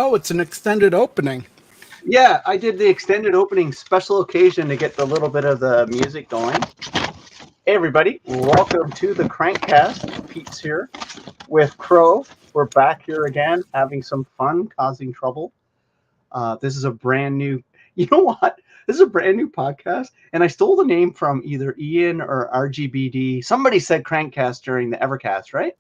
Oh, it's an extended opening. Yeah, I did the extended opening special occasion to get the little bit of the music going. Hey everybody, welcome to the CrankCast. Pete's here with Crow. We're back here again, having some fun, causing trouble. This is a brand new, you know what? This is a brand new podcast, and I stole the name from either Ian or RGBD. Somebody said CrankCast during the Evercast, right?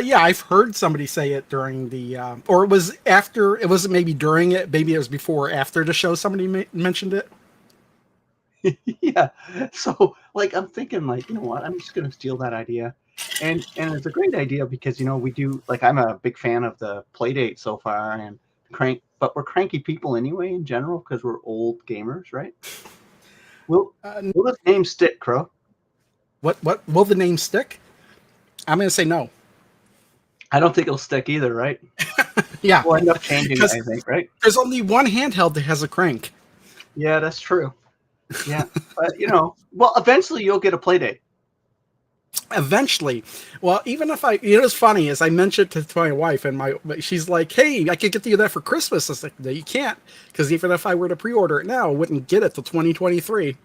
Yeah, I've heard somebody say it during the, or it was after, it wasn't maybe during it, maybe it was before or after the show somebody mentioned it. Yeah. So, like, I'm thinking, like, you know what? I'm just going to steal that idea. And it's a great idea because, you know, we do, like, I'm a big fan of the Playdate so far and but we're cranky people anyway in general because we're old gamers, right? Will this name stick, Crow? What will the name stick? I'm going to say no. I don't think it'll stick either, right? Yeah. We'll end up changing it, I think, right? There's only one handheld that has a crank. Yeah, that's true. Yeah. But, you know, well, eventually you'll get a Playdate. Eventually. Well, even if you know, what's funny is I mentioned it to my wife, and she's like, "Hey, I could get you that for Christmas." I was like, "No, you can't, because even if I were to pre-order it now, I wouldn't get it till 2023."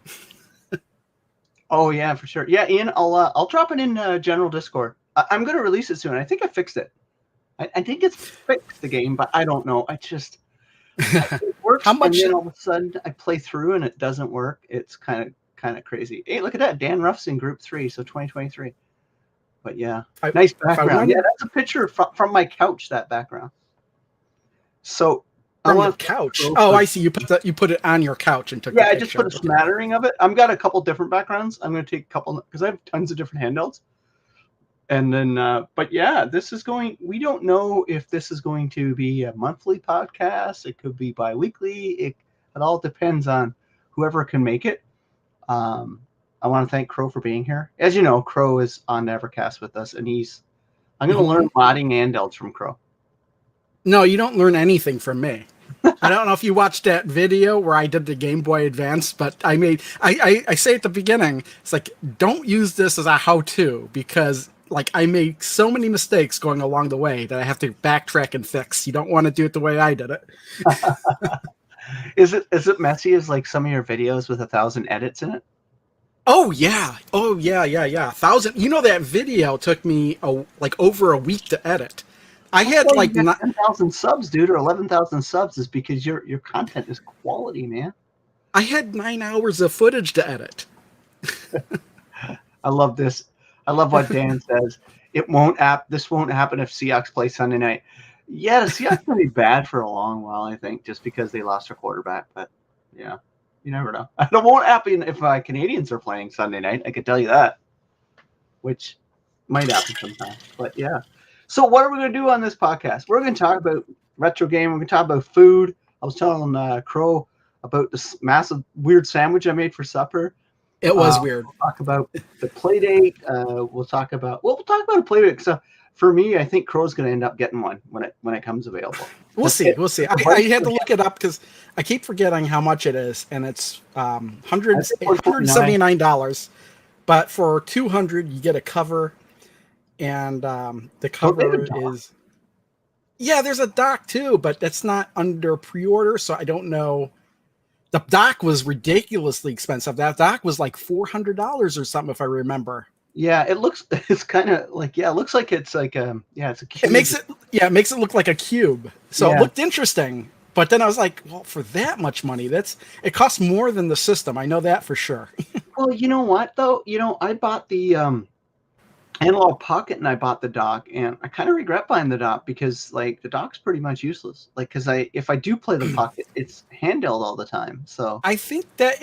Oh yeah, for sure. Yeah, Ian, I'll drop it in general Discord. I'm gonna release it soon. I think I fixed it. I think it's fixed the game, but I don't know. It works, How much? And then all of a sudden I play through and it doesn't work. It's kind of crazy. Hey, look at that. Dan Ruff's in Group 3, so 2023. But yeah, nice background. Yeah, that's a picture from my couch. That background. So from your couch. Oh, I see. You put it on your couch and took. Yeah, I just put a smattering of it. I've got a couple different backgrounds. I'm going to take a couple because I have tons of different handhelds. And then, but yeah, this is going. We don't know if this is going to be a monthly podcast. It could be bi-weekly. It all depends on whoever can make it. I want to thank Crow for being here. As you know, Crow is on Evercast with us, and I'm going to learn modding handhelds from Crow. No, you don't learn anything from me. I don't know if you watched that video where I did the Game Boy Advance, but I say at the beginning, it's like, don't use this as a how-to, because like I made so many mistakes going along the way that I have to backtrack and fix. You don't want to do it the way I did it. Is it messy as like some of your videos with 1,000 edits in it? Oh yeah. 1,000. You know, that video took me like over a week to edit. I had like 10,000 subs, dude, or 11,000 subs is because your content is quality, man. I had 9 hours of footage to edit. I love this. I love what Dan says. This won't happen if Seahawks play Sunday night. Yeah, the Seahawks going to be bad for a long while, I think, just because they lost their quarterback. But yeah, you never know. It won't happen if Canadians are playing Sunday night. I can tell you that, which might happen sometime. But yeah. So what are we going to do on this podcast? We're going to talk about retro game. We're going to talk about food. I was telling Crow about this massive weird sandwich I made for supper. It was weird. We'll talk about the Playdate. We'll talk about a Playdate. So for me, I think Crow's going to end up getting one when it comes available. We'll see. I had to look it up because I keep forgetting how much it is, and it's $179. But for $200, you get a cover. And the cover is, yeah, there's a dock too, but that's not under pre-order, so I don't know. The dock was ridiculously expensive. That dock was like $400 or something, if I remember. Yeah, it's kind of like, it looks like it's like it's a cube. It makes it look like a cube. So It looked interesting, but then I was like, well, for that much money, it costs more than the system. I know that for sure. Well, you know what though? You know, I bought the Analog Pocket and I bought the dock, and I kind of regret buying the dock because like the dock's pretty much useless. Like, because if I do play the Pocket, it's handheld all the time. So I think that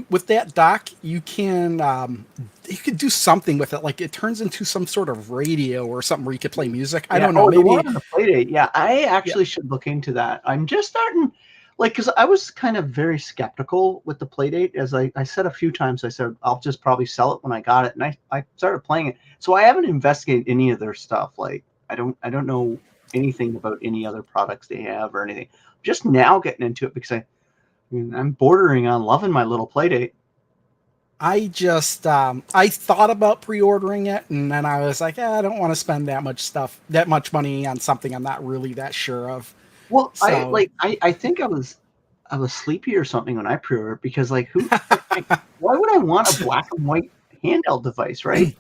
with that dock, you can you could do something with it. Like it turns into some sort of radio or something where you could play music. I don't know. Maybe the one on the Playdate. Yeah, I actually should look into that. I'm just starting. Like, because I was kind of very skeptical with the Playdate, as I said a few times. I said I'll just probably sell it when I got it, and I started playing it. So I haven't investigated any of their stuff. Like I don't know anything about any other products they have or anything. I'm just now getting into it because I'm bordering on loving my little Playdate. I just I thought about pre-ordering it, and then I was like, I don't want to spend that much money on something I'm not really that sure of. Well, So I think I was sleepy or something when I pre-ordered because like why would I want a black and white handheld device, right?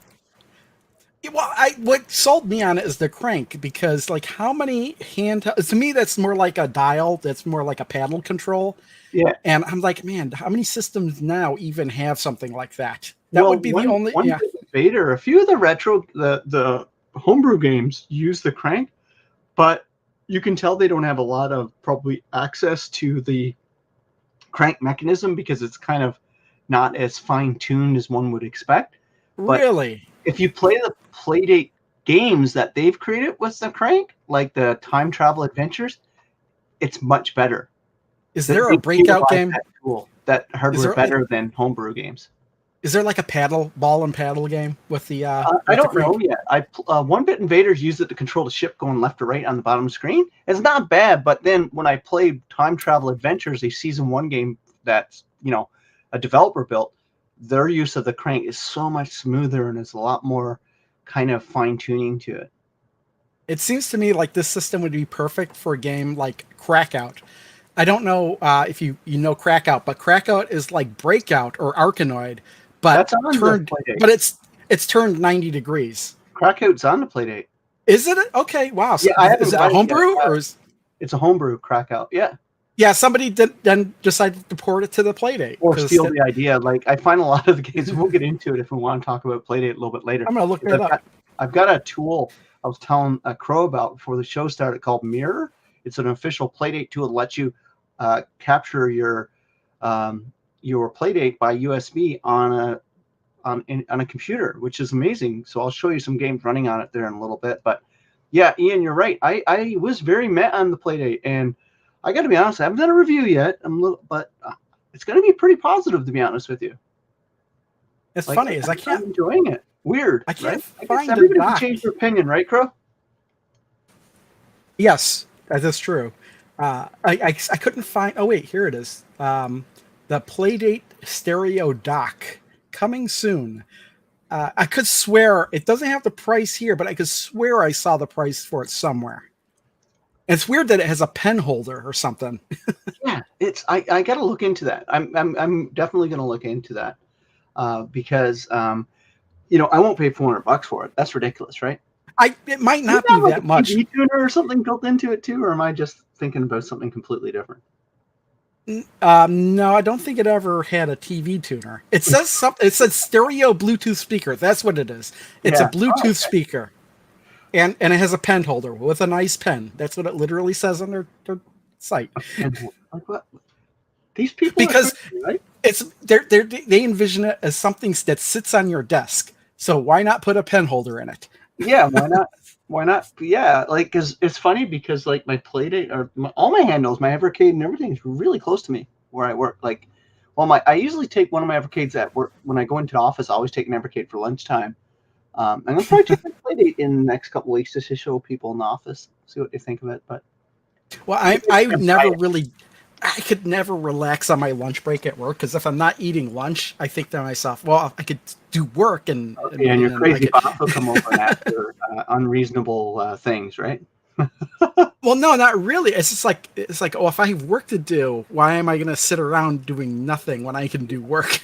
well, what sold me on it is the crank because like how many handheld to me that's more like a dial, that's more like a paddle control. Yeah. And I'm like, man, how many systems now even have something like that? That Well, would be the only one yeah. bit of Vader, a few of the homebrew games use the crank, but you can tell they don't have a lot of probably access to the crank mechanism because it's kind of not as fine tuned as one would expect. But Really? if you play the Playdate games that they've created with the crank, like the time travel adventures, it's much better. Is They there a breakout utilize game? that tool, that Is hardware there like better than homebrew games. is there like a paddle ball and paddle game with I the don't know crank? yet. One Bit Invaders used it to control the ship going left or right on the bottom of the screen. It's not bad, but then when I played Time Travel Adventures, a season 1 game that's a developer built, their use of the crank is so much smoother and is a lot more kind of fine tuning to it. It seems to me like this system would be perfect for a game like Crackout. I don't know if you know Crackout, but Crackout is like Breakout or Arkanoid, but That's on the turned, Playdate. but it's turned 90 degrees. Crackout's on the Playdate. Is it? Okay, wow. So Yeah, I is haven't it a got it yet. homebrew or is It's a homebrew Crackout. Yeah. yeah? Somebody then decided to port it to the Playdate. Or 'Cause steal the idea. Like I find a lot of the games. We'll get into it if we want to talk about Playdate a little bit later. I'm gonna look that up. I've got a tool I was telling Crow about before the show started called Mirror. It's an official Playdate tool that lets you capture your Playdate by USB on a computer, which is amazing. So I'll show you some games running on it there in a little bit. But yeah, Ian, you're right. I was very met on the Playdate, and I got to be honest, I haven't done a review yet. But it's going to be pretty positive, to be honest with you. It's funny is I'm enjoying it. Weird. I can't right? find everybody a can doc. change their opinion, right, Crow? Yes, that is true. I couldn't find. Oh wait, here it is. The Playdate stereo dock coming soon. I could swear it doesn't have the price here, but I could swear I saw the price for it somewhere. It's weird that it has a pen holder or something. Yeah, I got to look into that. I'm definitely going to look into that because I won't pay $400 for it. That's ridiculous, right? It might not be like that much. TV tuner or something built into it too, or am I just thinking about something completely different? No, I don't think it ever had a TV tuner. It says something. It says stereo Bluetooth speaker. That's what it is. It's a Bluetooth speaker, and it has a pen holder with a nice pen. That's what it literally says on their site. Like what? These people Because crazy, right? it's they envision it as something that sits on your desk. So why not put a pen holder in it? Yeah, why not? Why not? Yeah, like, cause it's funny because like my Playdate or all my handles, my Evercade and everything is really close to me where I work. Like, I usually take one of my Evercades at work when I go into the office. I always take an Evercade for lunchtime. I'm gonna probably take my Playdate in the next couple of weeks just to show people in the office, see what they think of it. But well, I could never relax on my lunch break at work because if I'm not eating lunch, I think to myself, well, I could do work and your crazy boss will come over and ask for unreasonable things, right? Well, no, not really. It's just like oh, if I have work to do, why am I going to sit around doing nothing when I can do work?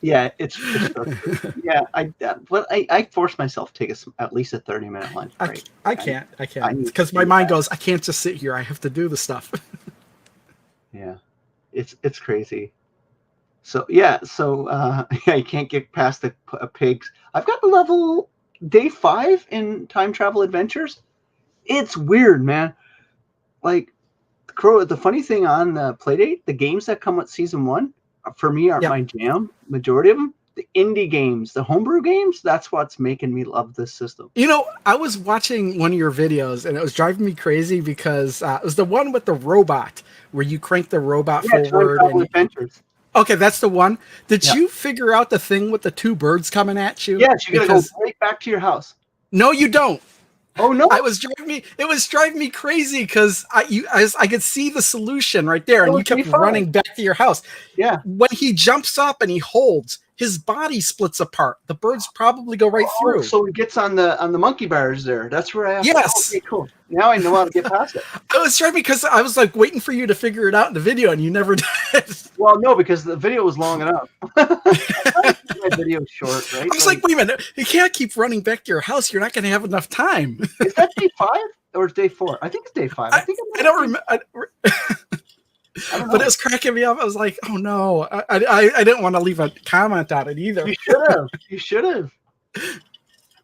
Yeah, it's yeah. I force myself to take at least a 30-minute lunch break. I can't because my mind goes, I can't just sit here. I have to do the stuff. Yeah, it's crazy. So yeah, you can't get past the pigs. I've got the level day 5 in Time Travel Adventures. It's weird, man. Like, Crow, the funny thing on the Playdate, the games that come with season 1 for me aren't my jam. Majority of them, the indie games, the homebrew games, that's what's making me love this system. I was watching one of your videos and it was driving me crazy because it was the one with the robot where you crank the robot forward. Adventures. Okay, that's the one. Did you figure out the thing with the 2 birds coming at you? Yes, you gotta go right back to your house. No, you don't. Oh no! It was driving me crazy because I could see the solution right there, and you kept running back to your house. Yeah. When he jumps up and he holds, his body splits apart. The birds probably go right through. So it gets on the monkey bars there. That's where I have Yes. Okay, cool. Now I know how to get past it. I was trying because I was like waiting for you to figure it out in the video, and you never did. Well, no, because the video was long enough. My video short, right? I was like, wait a minute, you can't keep running back to your house. You're not going to have enough time. Is that day 5 or is day 4? I think it's day 5. I don't remember. I don't know. But it was cracking me up. I was like, oh no, I didn't want to leave a comment on it either. You should have. You should have.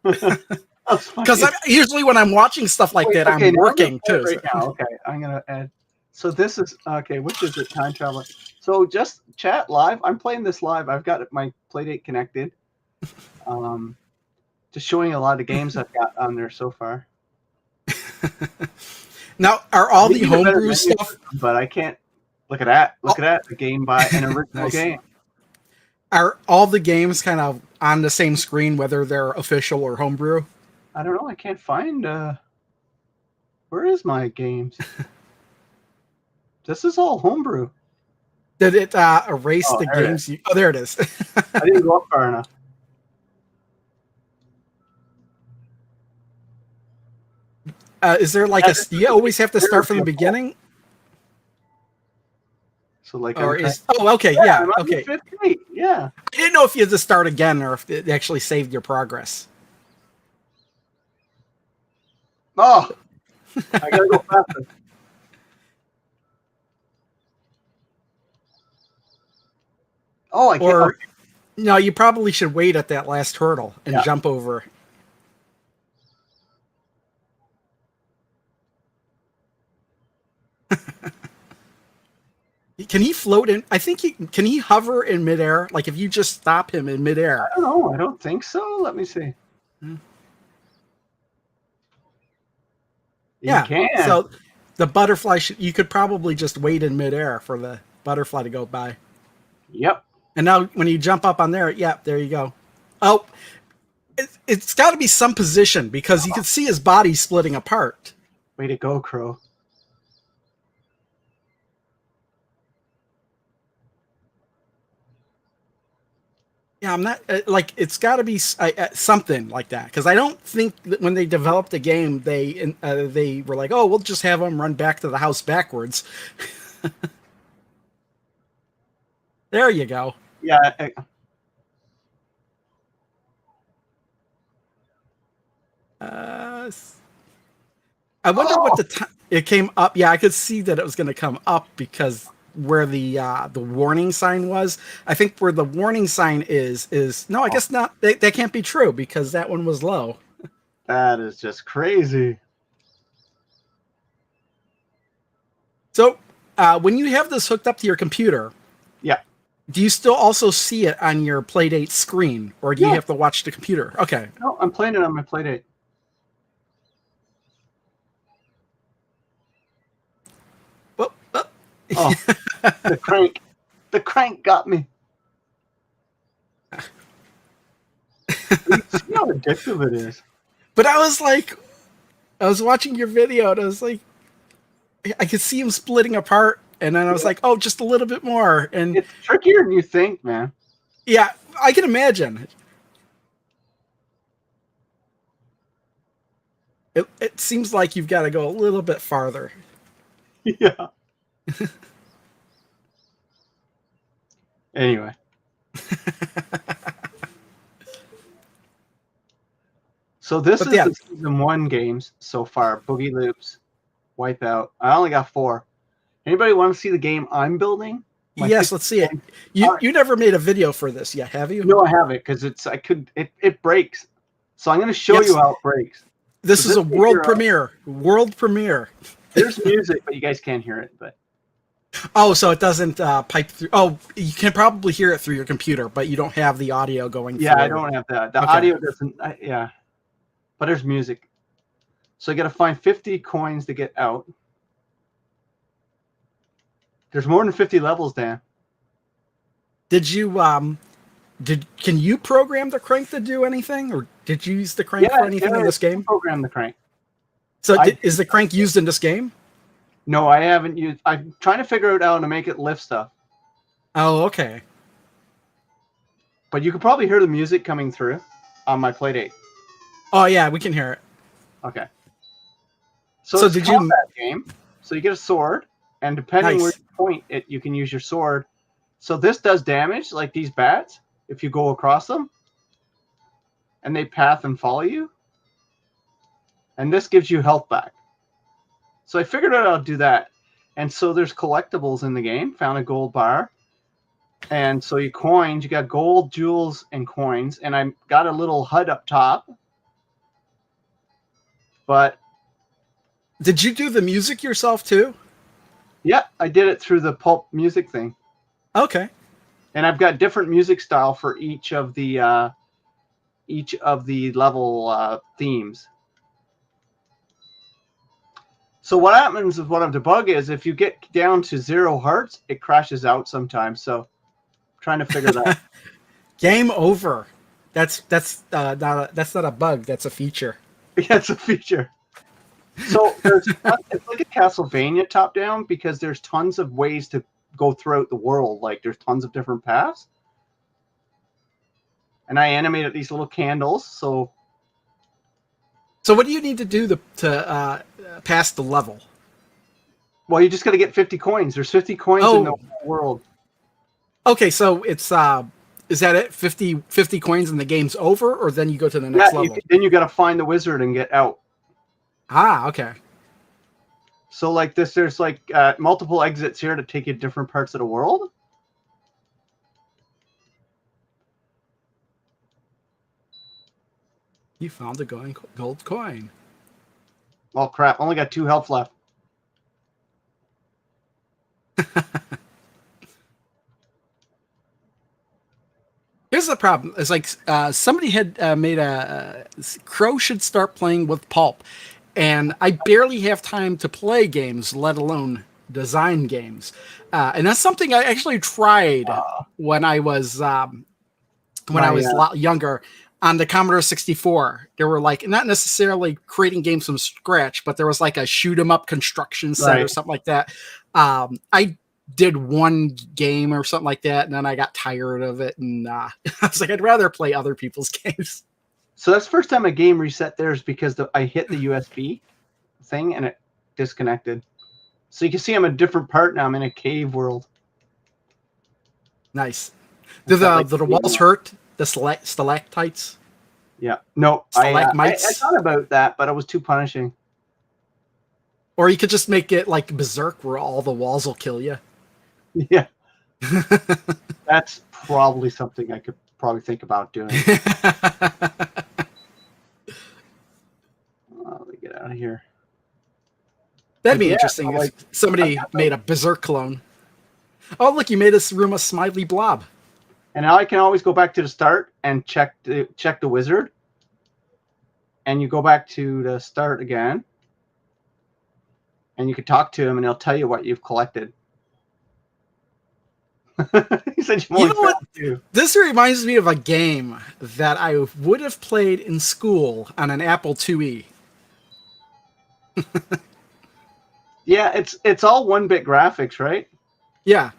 Because usually when I'm watching stuff like that, I'm working too. Right now. Okay, I'm gonna add. So this is okay. Which is it? Time travel. So just chat live. I'm playing this live. I've got my Playdate connected. Just showing a lot of games I've got on there so far. Now, are all the homebrew stuff? But I can't. Look at that. Look at that. The game by an original game. Are all the games kind of on the same screen, whether they're official or homebrew? I don't know. I can't find. Where is my games? This is all homebrew. Did it erase the games? Oh, there it is. I didn't go up far enough. Is there like you always have to start from the beginning? So like, okay, yeah, okay. Yeah. I didn't know if you had to start again or if it actually saved your progress. Oh, I gotta go faster. Oh, I can't. Or no, you probably should wait at that last hurdle and jump over. Can he float in? I think can he hover in midair? Like if you just stop him in midair? I don't know. I don't think so. Let me see. Yeah. You can. So the butterfly you could probably just wait in midair for the butterfly to go by. Yep. And now when you jump up on there, there you go. Oh, it's got to be some position because you can see his body splitting apart. Way to go, Crow. Yeah, I'm not like it's got to be something like that because I don't think that when they developed the game they were like, oh, we'll just have them run back to the house backwards. There you go. Yeah. I wonder what the time it came up. Yeah, I could see that it was going to come up because where the warning sign was. I think where the warning sign is no, I guess not. That can't be true because that one was low. That is just crazy. So when you have this hooked up to your computer, do you still also see it on your Playdate screen, or do you have to watch the computer? Okay. No, I'm playing it on my Playdate. Well, oh, the crank got me. You see how addictive it is. But I was watching your video, and I was like, I could see him splitting apart. And then I was like, oh, just a little bit more. And it's trickier than you think, man. Yeah, I can imagine. It seems like you've got to go a little bit farther. Yeah. Anyway. So this is the season 1 games so far. Boogie Loops, Wipeout. I only got 4. Anybody want to see the game I'm building? Yes, let's see it. You never made a video for this yet, have you? No, I haven't because it breaks. So I'm going to show you how it breaks. This is a world premiere. World premiere. There's music, but you guys can't hear it. But oh, so it doesn't pipe through. Oh, you can probably hear it through your computer, but you don't have the audio going. Yeah, I don't have that. The audio doesn't. Yeah, but there's music. So you got to find 50 coins to get out. There's more than 50 levels, Dan. Did you can you program the crank to do anything, or did you use the crank for anything in this game? Program the crank. So is the crank used in this game? No, I haven't used. I'm trying to figure it out how to make it lift stuff. Oh, okay. But you can probably hear the music coming through on my Playdate. Oh yeah, we can hear it. Okay. So So it's a did you? combat game. So you get a sword, and depending where Nice. you point it, you can use your sword. So this does damage, like these bats, if you go across them, and they path and follow you. And this gives you health back. So I figured out how to do that. And so there's collectibles in the game. Found a gold bar. And so you coins, you got gold, jewels, and coins. And I got a little HUD up top. But Did you do the music yourself too? yeah, I did it through the Pulp music thing. Okay. And I've got different music style for each of the level themes. So what happens is what I'm debug is if you get down to 0 hearts, it crashes out sometimes. So I'm trying to figure that. Game over. That's not a bug. That's a feature. Yeah, it's a feature. So it's like a Castlevania top down because there's tons of ways to go throughout the world. Like there's tons of different paths. And I animated these little candles. So what do you need to do to pass the level? well, you just got to get 50 coins. There's 50 coins in the whole world. Okay, so it's is that it? 50 coins and the game's over, or then you go to the next level? Then you got to find the wizard and get out. Ah, okay. So like this, there's like multiple exits here to take you to different parts of the world. You found a gold coin. Oh crap! Only got 2 health left. Here's the problem. It's like somebody had made Crow should start playing with Pulp, and I barely have time to play games, let alone design games. And that's something I actually tried when I was a lot younger on the Commodore 64. There were like not necessarily creating games from scratch, but there was like a shoot 'em up construction set or something like that. I did one game or something like that, and then I got tired of it, and I was like, I'd rather play other people's games. So that's the first time a game reset there is because I hit the USB thing and it disconnected. So you can see I'm a different part now. I'm in a cave world. Nice. Do the walls hurt? The stalactites? Yeah. No, I thought about that, but it was too punishing. Or you could just make it like Berserk where all the walls will kill you. Yeah. That's probably something I could probably think about doing. Let me get out of here. That'd be interesting if somebody made a Berserk clone. Oh, look, you made this room a smiley blob. And now I can always go back to the start and check the wizard. And you go back to the start again. And you can talk to him and he'll tell you what you've collected. He said you know what? This reminds me of a game that I would have played in school on an Apple IIe. Yeah, it's all 1-bit graphics, right? Yeah.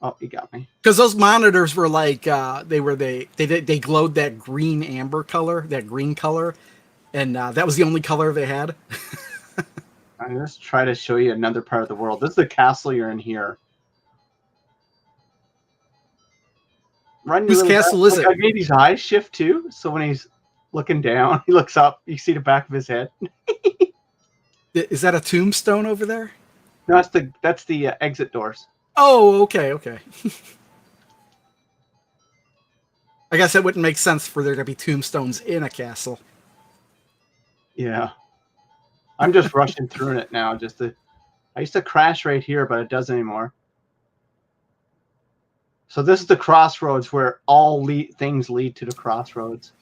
Oh, you got me. Because those monitors were like they glowed that green amber color, that green color, and that was the only color they had. I'm going to try to show you another part of the world. This is the castle you're in here. Whose castle is it? I made his eyes shift too, so when he's looking down, he looks up. You see the back of his head. Is that a tombstone over there? No, that's the exit doors. Oh, okay. I guess it wouldn't make sense for there to be tombstones in a castle. Yeah. I'm just rushing through it now. I used to crash right here, but it doesn't anymore. So this is the crossroads where all things lead to the crossroads.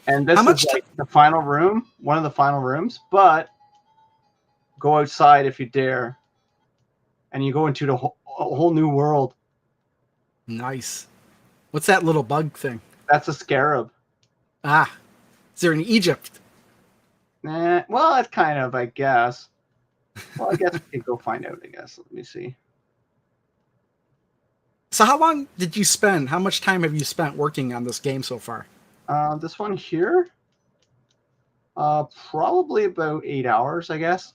And this is like the final room, one of the final rooms, but go outside if you dare. And you go into a whole new world. Nice. What's that little bug thing? That's a scarab. Ah. Is there in Egypt? Well, that's kind of, I guess. Well, I guess we could go find out, I guess. Let me see. So how long did you spend? How much time have you spent working on this game so far? This one here, probably about 8 hours, I guess.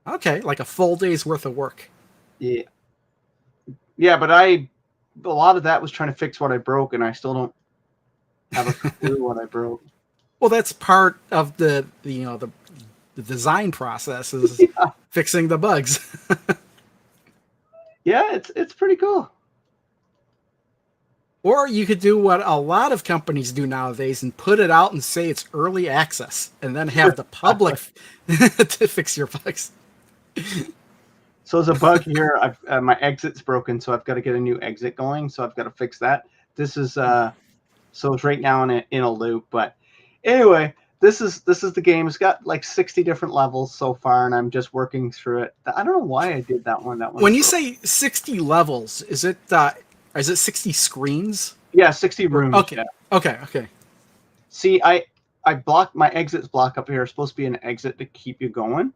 Okay, like a full day's worth of work. Yeah, yeah, but a lot of that was trying to fix what I broke, and I still don't have a clue what I broke. Well, that's part of the design process is Yeah, fixing the bugs. yeah, it's pretty cool. Or you could do what a lot of companies do nowadays and put it out and say it's early access and then have the public to fix your bugs. So there's a bug here. My exit's broken, so I've got to get a new exit going. So I've got to fix that. This is so it's right now in a loop. But anyway, this is the game. It's got like 60 different levels so far, and I'm just working through it. I don't know why I did that one. When you say 60 levels, is it 60 screens? Yeah, 60 rooms. Okay. Yeah. Okay. See, I blocked my exits block up here. It's supposed to be an exit to keep you going.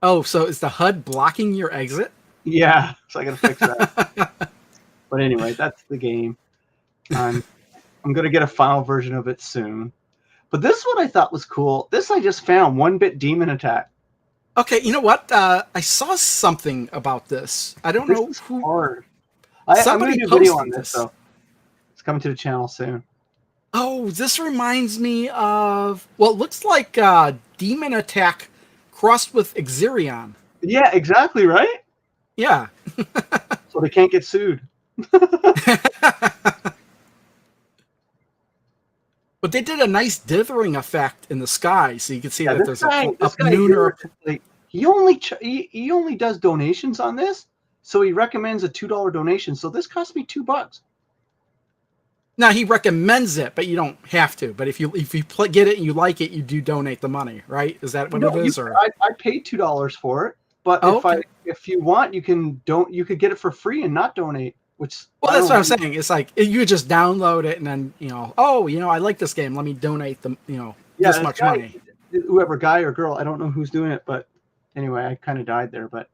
Oh, so is the HUD blocking your exit? Yeah, so I got to fix that. But anyway, that's the game. I'm going to get a final version of it soon. But this one I thought was cool. This I just found, 1-bit demon attack. Okay, you know what? I saw something about this. I don't know who. Hard. I'm going to do a video on this, so it's coming to the channel soon. Oh, this reminds me of, well, it looks like Demon Attack crossed with Exerion. Yeah, exactly, right? Yeah. So they can't get sued. But they did a nice dithering effect in the sky, so you can see that there's a noon or he only does donations on this, so he recommends a $2 donation. So this cost me $2. Now he recommends it, but you don't have to. But if you get it and you like it, you do donate the money, right? Is that what it is? Or I paid $2 for it, but if you want, you could get it for free and not donate. That's what I'm saying. It's like you just download it and then I like this game. Let me donate this much money. Whoever, guy or girl, I don't know who's doing it, but anyway, I kind of died there. But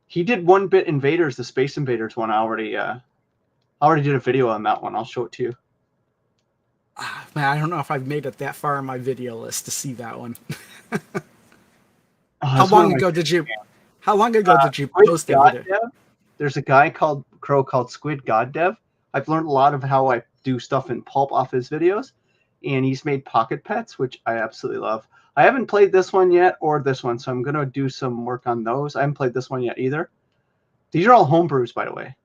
he did 1-bit invaders, the Space Invaders one. I already did a video on that one. I'll show it to you. Man, I don't know if I've made it that far on my video list to see that one. How long ago did you post that video? There's a guy called Squid God Dev. I've learned a lot of how I do stuff in pulp off his videos, and he's made Pocket Pets, which I absolutely love. I haven't played this one yet or this one, so I'm going to do some work on those. I haven't played this one yet either. These are all homebrews, by the way.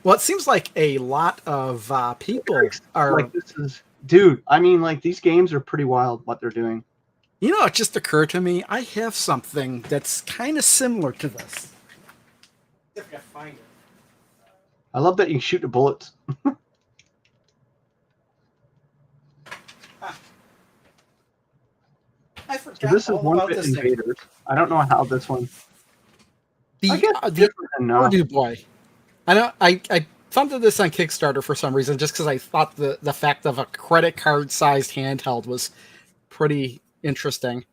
Well, it seems like a lot of people are like, this is, dude. I mean, like, these games are pretty wild what they're doing. You know, it just occurred to me. I have something that's kind of similar to this. If I can find it. I love that you shoot the bullets. I forgot. So this is 1-bit invaders. I don't know how this one. The Ardu Boy. I funded this on Kickstarter for some reason, just because I thought the fact of a credit card sized handheld was pretty interesting.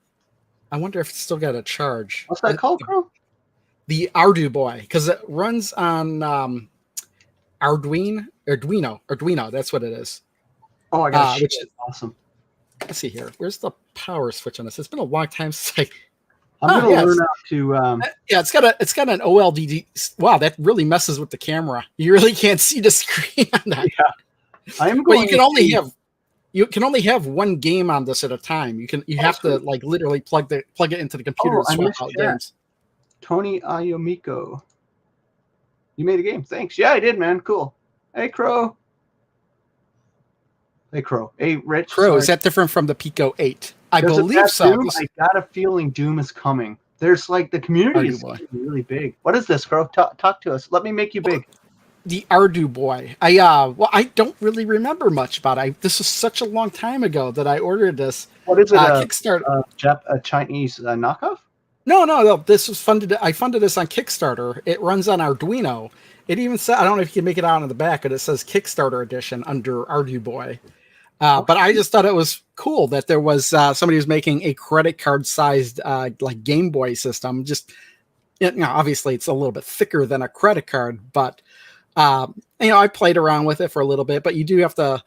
I wonder if it's still got a charge. What's that called, bro? The Ardu Boy, because it runs on Arduino. That's what it is. Oh, I got which is awesome. Let's see here. Where's the power switch on this? It's been a long time since I'm gonna learn how to. Yeah, it's got an OLED. Wow, that really messes with the camera. You really can't see the screen on that. Yeah, I am going. But you can only have one game on this at a time. You have to like literally plug it into the computer and swap out games. Tony Ayomiko. You made a game. Thanks. Yeah, I did, man. Cool. Hey, Crow. Hey, Crow. Hey, Rich. Crow, is that different from the Pico 8? I believe so. Doom? I got a feeling Doom is coming. There's like the community is really big. What is this, Crow? Talk to us. Let me make you big. The Ardu Boy. I don't really remember much about it. This was such a long time ago that I ordered this. What is it? Kickstarter. A Chinese knockoff? No. This was funded. I funded this on Kickstarter. It runs on Arduino. It even said, I don't know if you can make it out on the back, but it says Kickstarter edition under Ardu Boy. But I just thought it was cool that there was somebody who's making a credit card sized like Game Boy system. Just obviously it's a little bit thicker than a credit card, but I played around with it for a little bit, but you do have to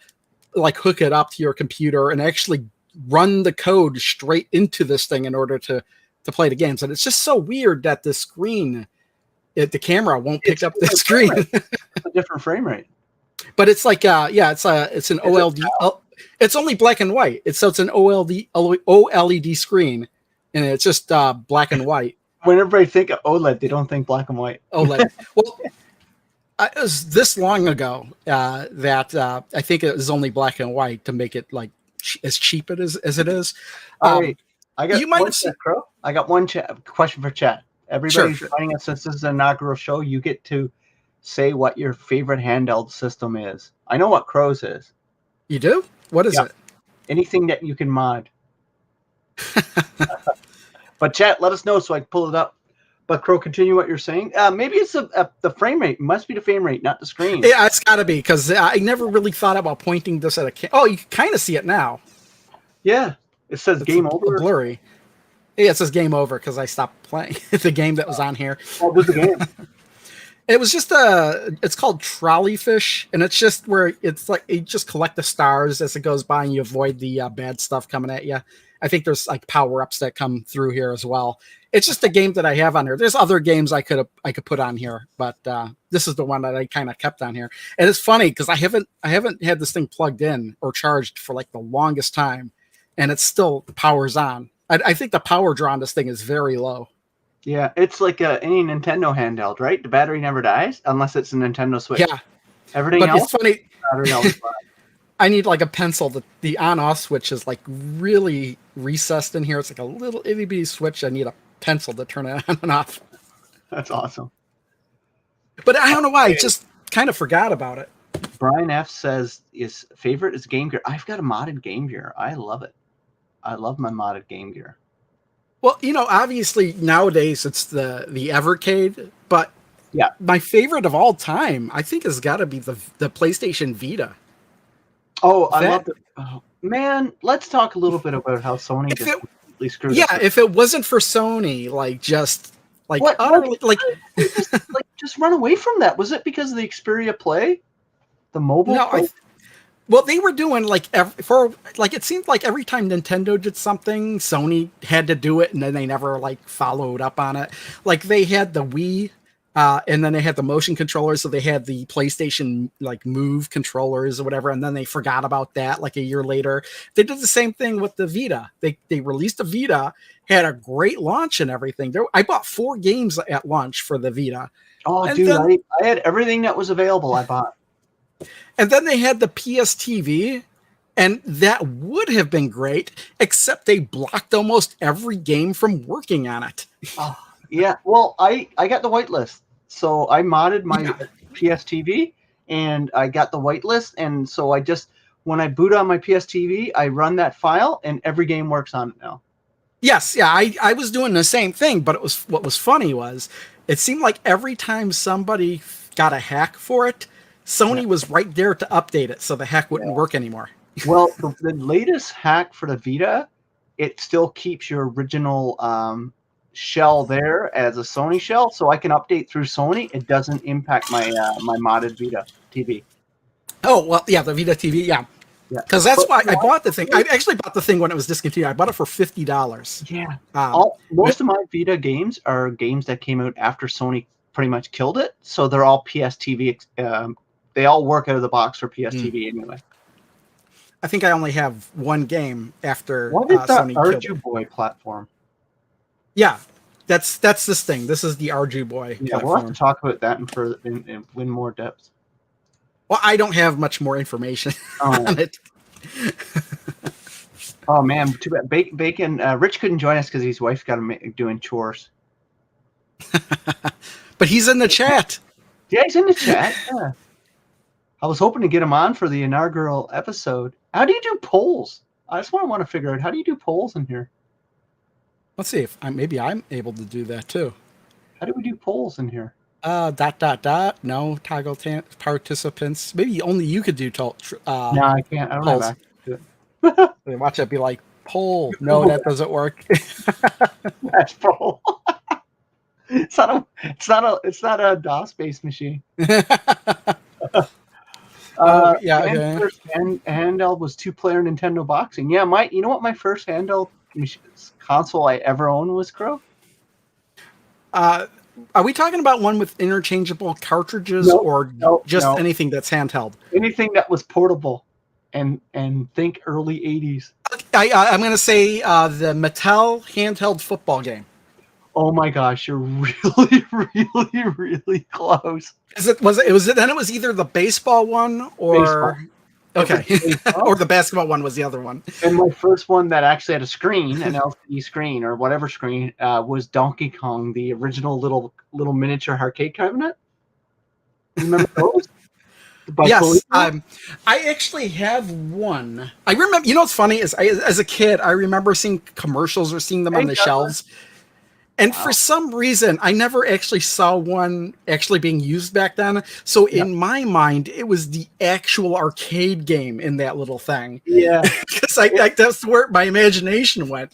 like hook it up to your computer and actually run the code straight into this thing in order to play the games. And it's just so weird that the screen, the camera won't pick up the screen. It's a different frame rate. But it's like, it's an OLED. It's only black and white. It's an OLED screen, and it's just black and white. When everybody think of OLED, they don't think black and white. OLED. Well, it was this long ago that I think it was only black and white to make it like as cheap as it is. I got one question for chat. Everybody's joining us since this is an inaugural show. You get to say what your favorite handheld system is. I know what Crow's is. You do? What is it? Anything that you can mod. But chat, let us know so I can pull it up. But Crow, continue what you're saying. Maybe it's the frame rate. It must be the frame rate, not the screen. Yeah, it's got to be, because I never really thought about pointing this at a Oh, you can kind of see it now. Yeah. It says game over. Blurry. Yeah, it says game over because I stopped playing the game that was on here. What was the game? It was just it's called Trolley Fish, and it's just where it's like you just collect the stars as it goes by, and you avoid the bad stuff coming at you. I think there's like power-ups that come through here as well. It's just a game that I have on here. There's other games I could put on here, but this is the one that I kind of kept on here. And it's funny because I haven't had this thing plugged in or charged for like the longest time, and it still powers on. I think the power draw on this thing is very low. Yeah, it's like any Nintendo handheld, right? The battery never dies unless it's a Nintendo Switch. Yeah. Everything else, it's funny. Battery always dies. I need like a pencil. The on-off switch is like really recessed in here. It's like a little itty bitty switch. I need a pencil to turn it on and off. That's awesome. But I don't know why. I just kind of forgot about it. Brian F says his favorite is Game Gear. I've got a modded Game Gear. I love it. I love my modded Game Gear. Well, obviously nowadays it's the Evercade, but yeah, my favorite of all time, I think, has got to be the PlayStation Vita. Oh, I love it. Oh, man, let's talk a little bit about how Sony completely screwed up. Yeah, if it wasn't for Sony, just run away from that. Was it because of the Xperia Play? The mobile Play? Well, they were doing it seemed like every time Nintendo did something, Sony had to do it, and then they never followed up on it. Like they had the Wii, and then they had the motion controllers, so they had the PlayStation Move controllers or whatever, and then they forgot about that a year later. They did the same thing with the Vita. They released a Vita, had a great launch and everything. I bought 4 games at launch for the Vita. Oh, and dude, I had everything that was available. I bought. And then they had the PS TV, and that would have been great, except they blocked almost every game from working on it. Oh, yeah, well, I got the whitelist, so I modded my PS TV, and I got the whitelist, and so when I boot on my PS TV, I run that file, and every game works on it now. Yes, yeah, I was doing the same thing, but what was funny was it seemed like every time somebody got a hack for it, Sony was right there to update it, so the hack wouldn't work anymore. Well, the latest hack for the Vita, it still keeps your original shell there as a Sony shell, so I can update through Sony. It doesn't impact my my modded Vita TV. Oh, well, yeah, the Vita TV, yeah. Because that's why I bought the thing. I actually bought the thing when it was discontinued. I bought it for $50. Yeah. Most of my Vita games are games that came out after Sony pretty much killed it, so they're all PS TV. They all work out of the box for PS TV anyway. I think I only have one game after what is Sony the killed Arju Boy platform? Yeah, that's this thing. This is the Arju Boy platform. We'll have to talk about that in more depth. Well, I don't have much more information on it. Oh man, too bad. Bacon. Rich couldn't join us because his wife got him doing chores. But he's in the chat. Yeah, he's in the chat. Yeah. I was hoping to get him on for the inaugural episode. How do you do polls? I just want to figure out, how do you do polls in here? Let's see if maybe I'm able to do that too. How do we do polls in here? No, toggle participants. Maybe only you could do no, I can't. I don't polls. have access to it. Watch it be like poll. No, that doesn't work. That's poll. It's not a DOS-based machine. Oh yeah, Dan's okay. first handheld was two-player Nintendo boxing. Yeah, you know what my first handheld console I ever owned was, Crow? Uh, are we talking about one with interchangeable cartridges No, or no, just no. anything that's handheld? Anything that was portable, and think early '80s. I'm going to say the Mattel handheld football game. Oh my gosh, you're really, really, really close. Then it was either the baseball one Baseball. or It was okay, or baseball. the basketball one was the other one. And my first one that actually had a screen, an LCD screen or whatever screen, was Donkey Kong, the original little miniature arcade cabinet. You remember those? By Yes, Coleco? I actually have one. I remember. You know what's funny is as a kid, I remember seeing commercials or seeing them on Hey, the Douglas. shelves. And for Wow. some reason, I never actually saw one actually being used back then. So Yeah. in my mind, it was the actual arcade game in that little thing. Yeah. Because that's where my imagination went.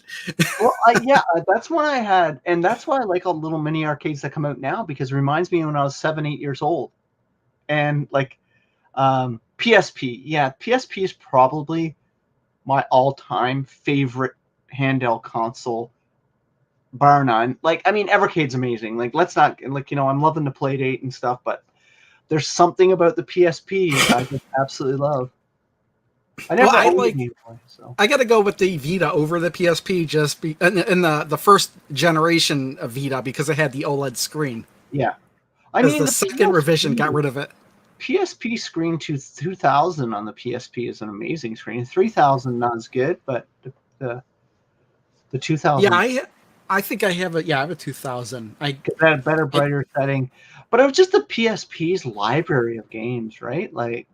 Well, yeah, that's one I had, and that's why I like all the little mini arcades that come out now because it reminds me when I was 7, 8 years old, and like PSP. Yeah, PSP is probably my all-time favorite handheld console, bar none. Like, I mean, Evercade's amazing. Like, let's not like I'm loving the Playdate and stuff, but there's something about the PSP I just absolutely love. I Well, never owned a Game Boy, so I got to go with the Vita over the PSP in the first generation of Vita because it had the OLED screen. yeah. I Because mean, the the second revision got rid of it. PSP screen to 2000 on the PSP is an amazing screen. 3000 not as good, but the the Yeah, 2000 I think I have a yeah I have a 2000. that better, I brighter setting. But it was just the PSP's library of games, right? Like,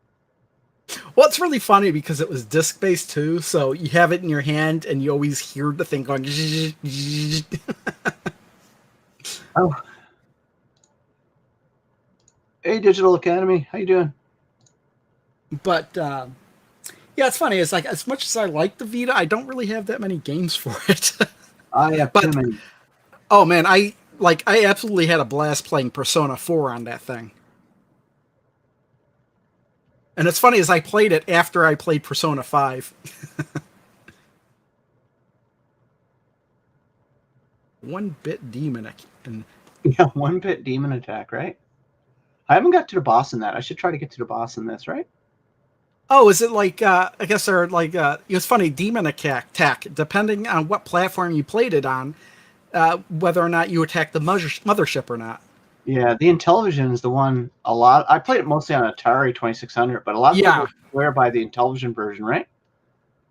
Well, it's really funny because it was disc based too, so you have it in your hand and you always hear the thing going. oh, hey, Digital Academy, how you doing? But yeah, it's funny. It's like as much as I like the Vita, I don't really have that many games for it. I have too But many. oh man, I absolutely had a blast playing Persona 4 on that thing. And it's funny as I played it after I played Persona 5. 1-bit demon and Yeah, 1-bit demon attack, right? I haven't got to the boss in that. I should try to get to the boss in this, right? oh, is it like I guess they're like it's funny, demon attack, depending on what platform you played it on, whether or not you attack the mothership or not. Yeah, the Intellivision is the one a lot. I played it mostly on Atari 2600, but a lot of Yeah. people swear by the Intellivision version, right?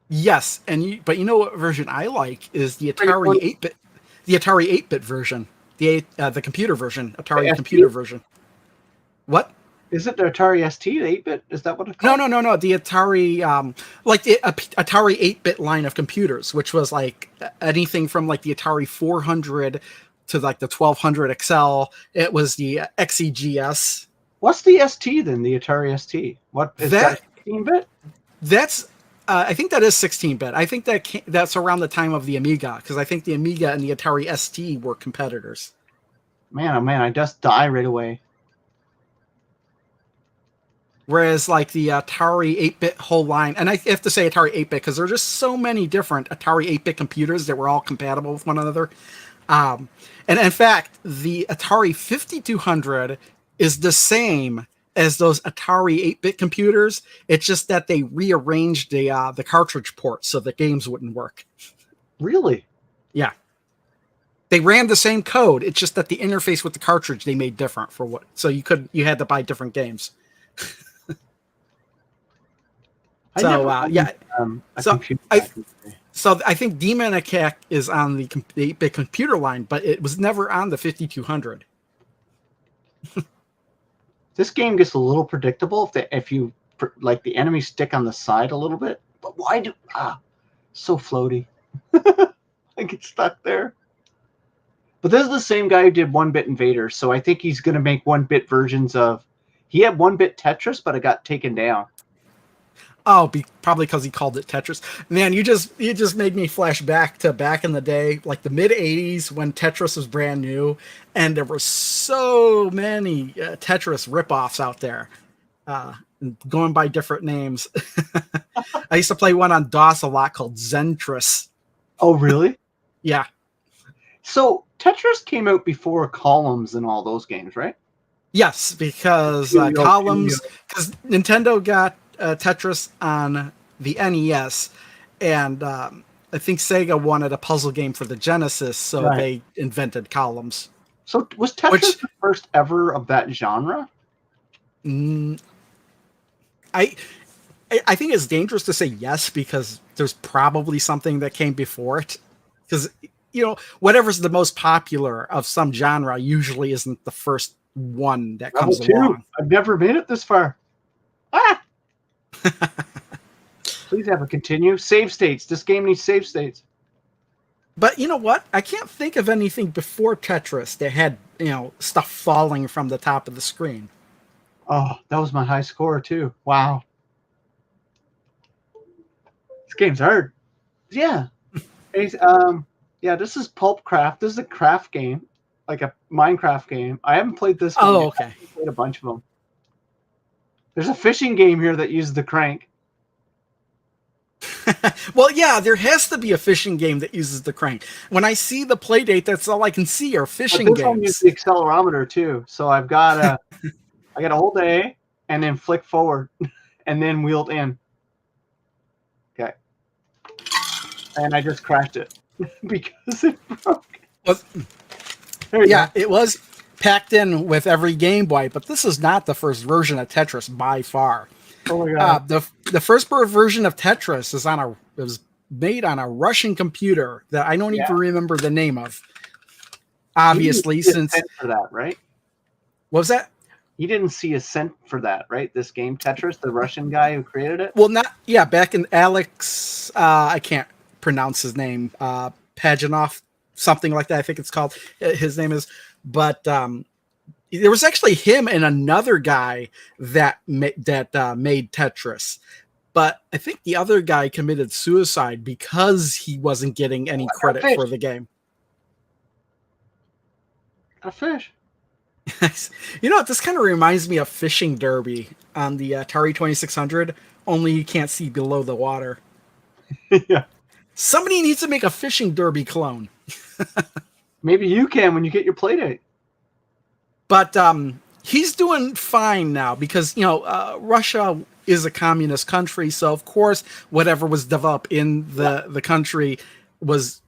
Yes, but you know what version I like is the Pretty Atari fun. 8-bit, the Atari 8-bit version, the computer version, The Atari ST? computer version. What? Is it the Atari ST, the 8-bit? Is that what it's No, called? no, no, no. The Atari, like the Atari 8-bit line of computers, which was like anything from like the Atari 400 to like the 1200 XL. It was the XEGS. What's the ST then? The Atari ST? What is that? That 16-bit? that's I think that is 16-bit. I think that's around the time of the Amiga because I think the Amiga and the Atari ST were competitors. Man, oh man, I just die right away. Whereas like the Atari 8-bit whole line, and I have to say Atari 8-bit because there are just so many different Atari 8-bit computers that were all compatible with one another. And in fact, the Atari 5200 is the same as those Atari 8-bit computers. It's just that they rearranged the cartridge port so the games wouldn't work. Really? Yeah. They ran the same code. It's just that the interface with the cartridge they made different for what. So you had to buy different games. I So never owned, yeah. a So computer I back in the day. so I think Demon Attack is on the 8-bit computer line, but it was never on the 5200. This game gets a little predictable if you like the enemies stick on the side a little bit. But why so floaty? I get stuck there. But this is the same guy who did 1-bit Invaders, so I think he's going to make 1-bit versions of. He had 1-bit Tetris, but it got taken down. Oh, probably because he called it Tetris. Man, you just made me flash back to back in the day, like the mid '80s when Tetris was brand new, and there were so many Tetris ripoffs out there, going by different names. I used to play one on DOS a lot called Zentris. Oh, really? Yeah. So Tetris came out before Columns and all those games, right? Yes, because Studio, columns. Because Nintendo got Tetris on the NES, and I think Sega wanted a puzzle game for the Genesis, so Right. they invented columns. So was Tetris the first ever of that genre? Mm, I I think it's dangerous to say yes because there's probably something that came before it. Because whatever's the most popular of some genre usually isn't the first one that Level comes 2. along. I've never made it this far. Ah! Please have a continue. Save states. This game needs save states. But you know what? I can't think of anything before Tetris that had, stuff falling from the top of the screen. Oh, that was my high score too. Wow. This game's hard. Yeah. Yeah, this is Pulp Craft. This is a craft game, like a Minecraft game. I haven't played this one. Oh, okay. I've played a bunch of them. There's a fishing game here that uses the crank. Well, yeah, there has to be a fishing game that uses the crank. When I see the Playdate, that's all I can see are fishing But this one uses games. the accelerometer too. So I got to hold A and then flick forward and then wheel it in. Okay. And I just crashed it because it broke. Well, yeah, it was packed in with every Game Boy, but this is not the first version of Tetris by far. Oh my god! The first version of Tetris was made on a Russian computer that I don't even remember the name of. Obviously, since for that, right? What was that? You didn't see a cent for that, right? This game Tetris, the Russian guy who created it. Well, back in Alex, I can't pronounce his name, Pajanov, something like that. I think it's called. His name is, but there was actually him and another guy that made Tetris, but I think the other guy committed suicide because he wasn't getting any credit for the game. A fish. You know what? This kind of reminds me of Fishing Derby on the Atari 2600, only you can't see below the water. Yeah. Somebody needs to make a Fishing Derby clone. Maybe you can when you get your Playdate. But he's doing fine now because, Russia is a communist country. So, of course, whatever was developed in the country was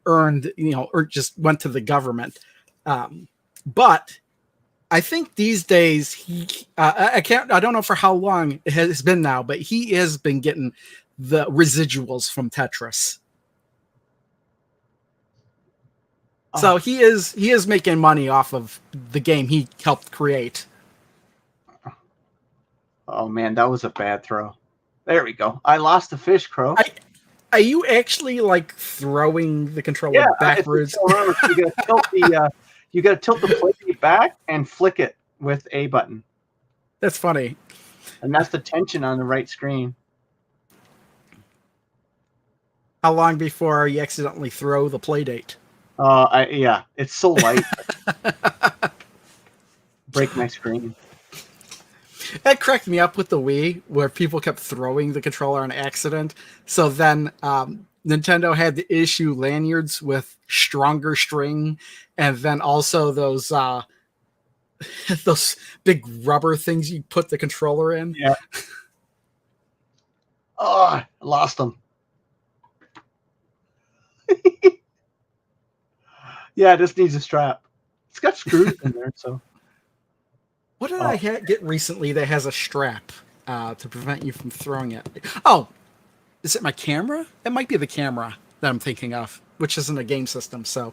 earned, or just went to the government. But I think these days I don't know for how long it has been now, but he has been getting the residuals from Tetris. So he is making money off of the game he helped create. Oh man, that was a bad throw. There we go. I lost the fish, Crow. Are you actually like throwing the controller backwards? You gotta tilt the Playdate back and flick it with A button. That's funny. And that's the tension on the right screen. How long before you accidentally throw the Playdate? Yeah, it's so light. Break my screen. That cracked me up with the Wii, where people kept throwing the controller on accident. So then Nintendo had to issue lanyards with stronger string, and then also those those big rubber things you put the controller in. Yeah. Oh, I lost them. Yeah, this needs a strap. It's got screws in there, so. What did I get recently that has a strap to prevent you from throwing it? Oh, is it my camera? It might be the camera that I'm thinking of, which isn't a game system. So,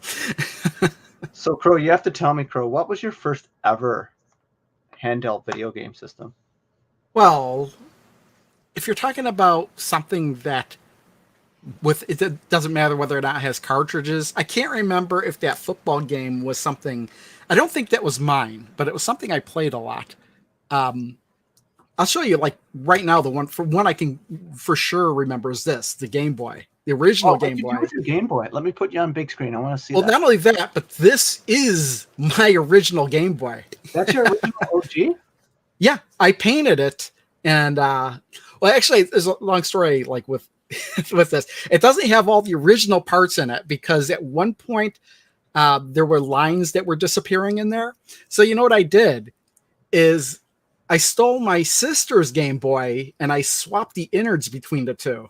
so Crow, you have to tell me, Crow, what was your first ever handheld video game system? Well, if you're talking about something that it doesn't matter whether or not it has cartridges. I can't remember if that football game was something. I don't think that was mine, but it was something I played a lot. I'll show you like right now. The one I can for sure remember is the Game Boy, the original Game Boy. What did you do with your Game Boy? Let me put you on big screen. I want to see Well, that. not only that, but this is my original Game Boy. That's your original OG? Yeah, I painted it, and well, actually, there's a long story like with with this. It doesn't have all the original parts in it because at one point there were lines that were disappearing in there. So you know what I did is I stole my sister's Game Boy and I swapped the innards between the two.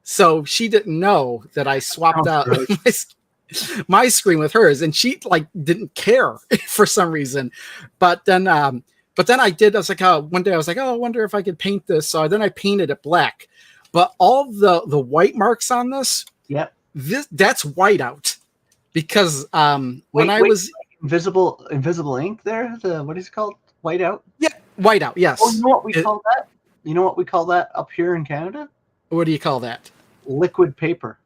So she didn't know that I swapped out my screen with hers, and she like didn't care for some reason. But then I did. I was like, oh, one day I was like, oh, I wonder if I could paint this. So then I painted it black. But all the white marks on this, that's whiteout because when I was invisible ink there. What is it called? Whiteout. Yeah, whiteout. Yes. Oh, you know what we call that? You know what we call that up here in Canada? What do you call that? Liquid paper.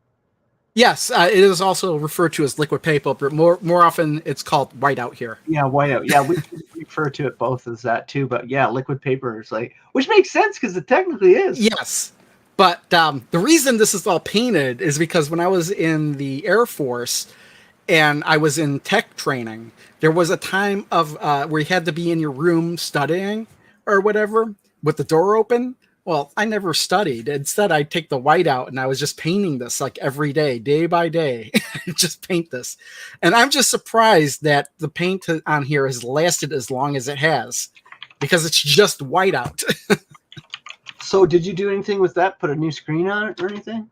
Yes, it is also referred to as liquid paper, but more often it's called whiteout here. Yeah, whiteout. Yeah, we refer to it both as that too. But yeah, liquid paper is like, which makes sense because it technically is. Yes, but the reason this is all painted is because when I was in the Air Force and I was in tech training, there was a time of where you had to be in your room studying or whatever with the door open. Well, I never studied. Instead, I'd take the white out and I was just painting this like every day by day. Just paint this. And I'm just surprised that the paint on here has lasted as long as it has because it's just white out. So did you do anything with that? Put a new screen on it or anything?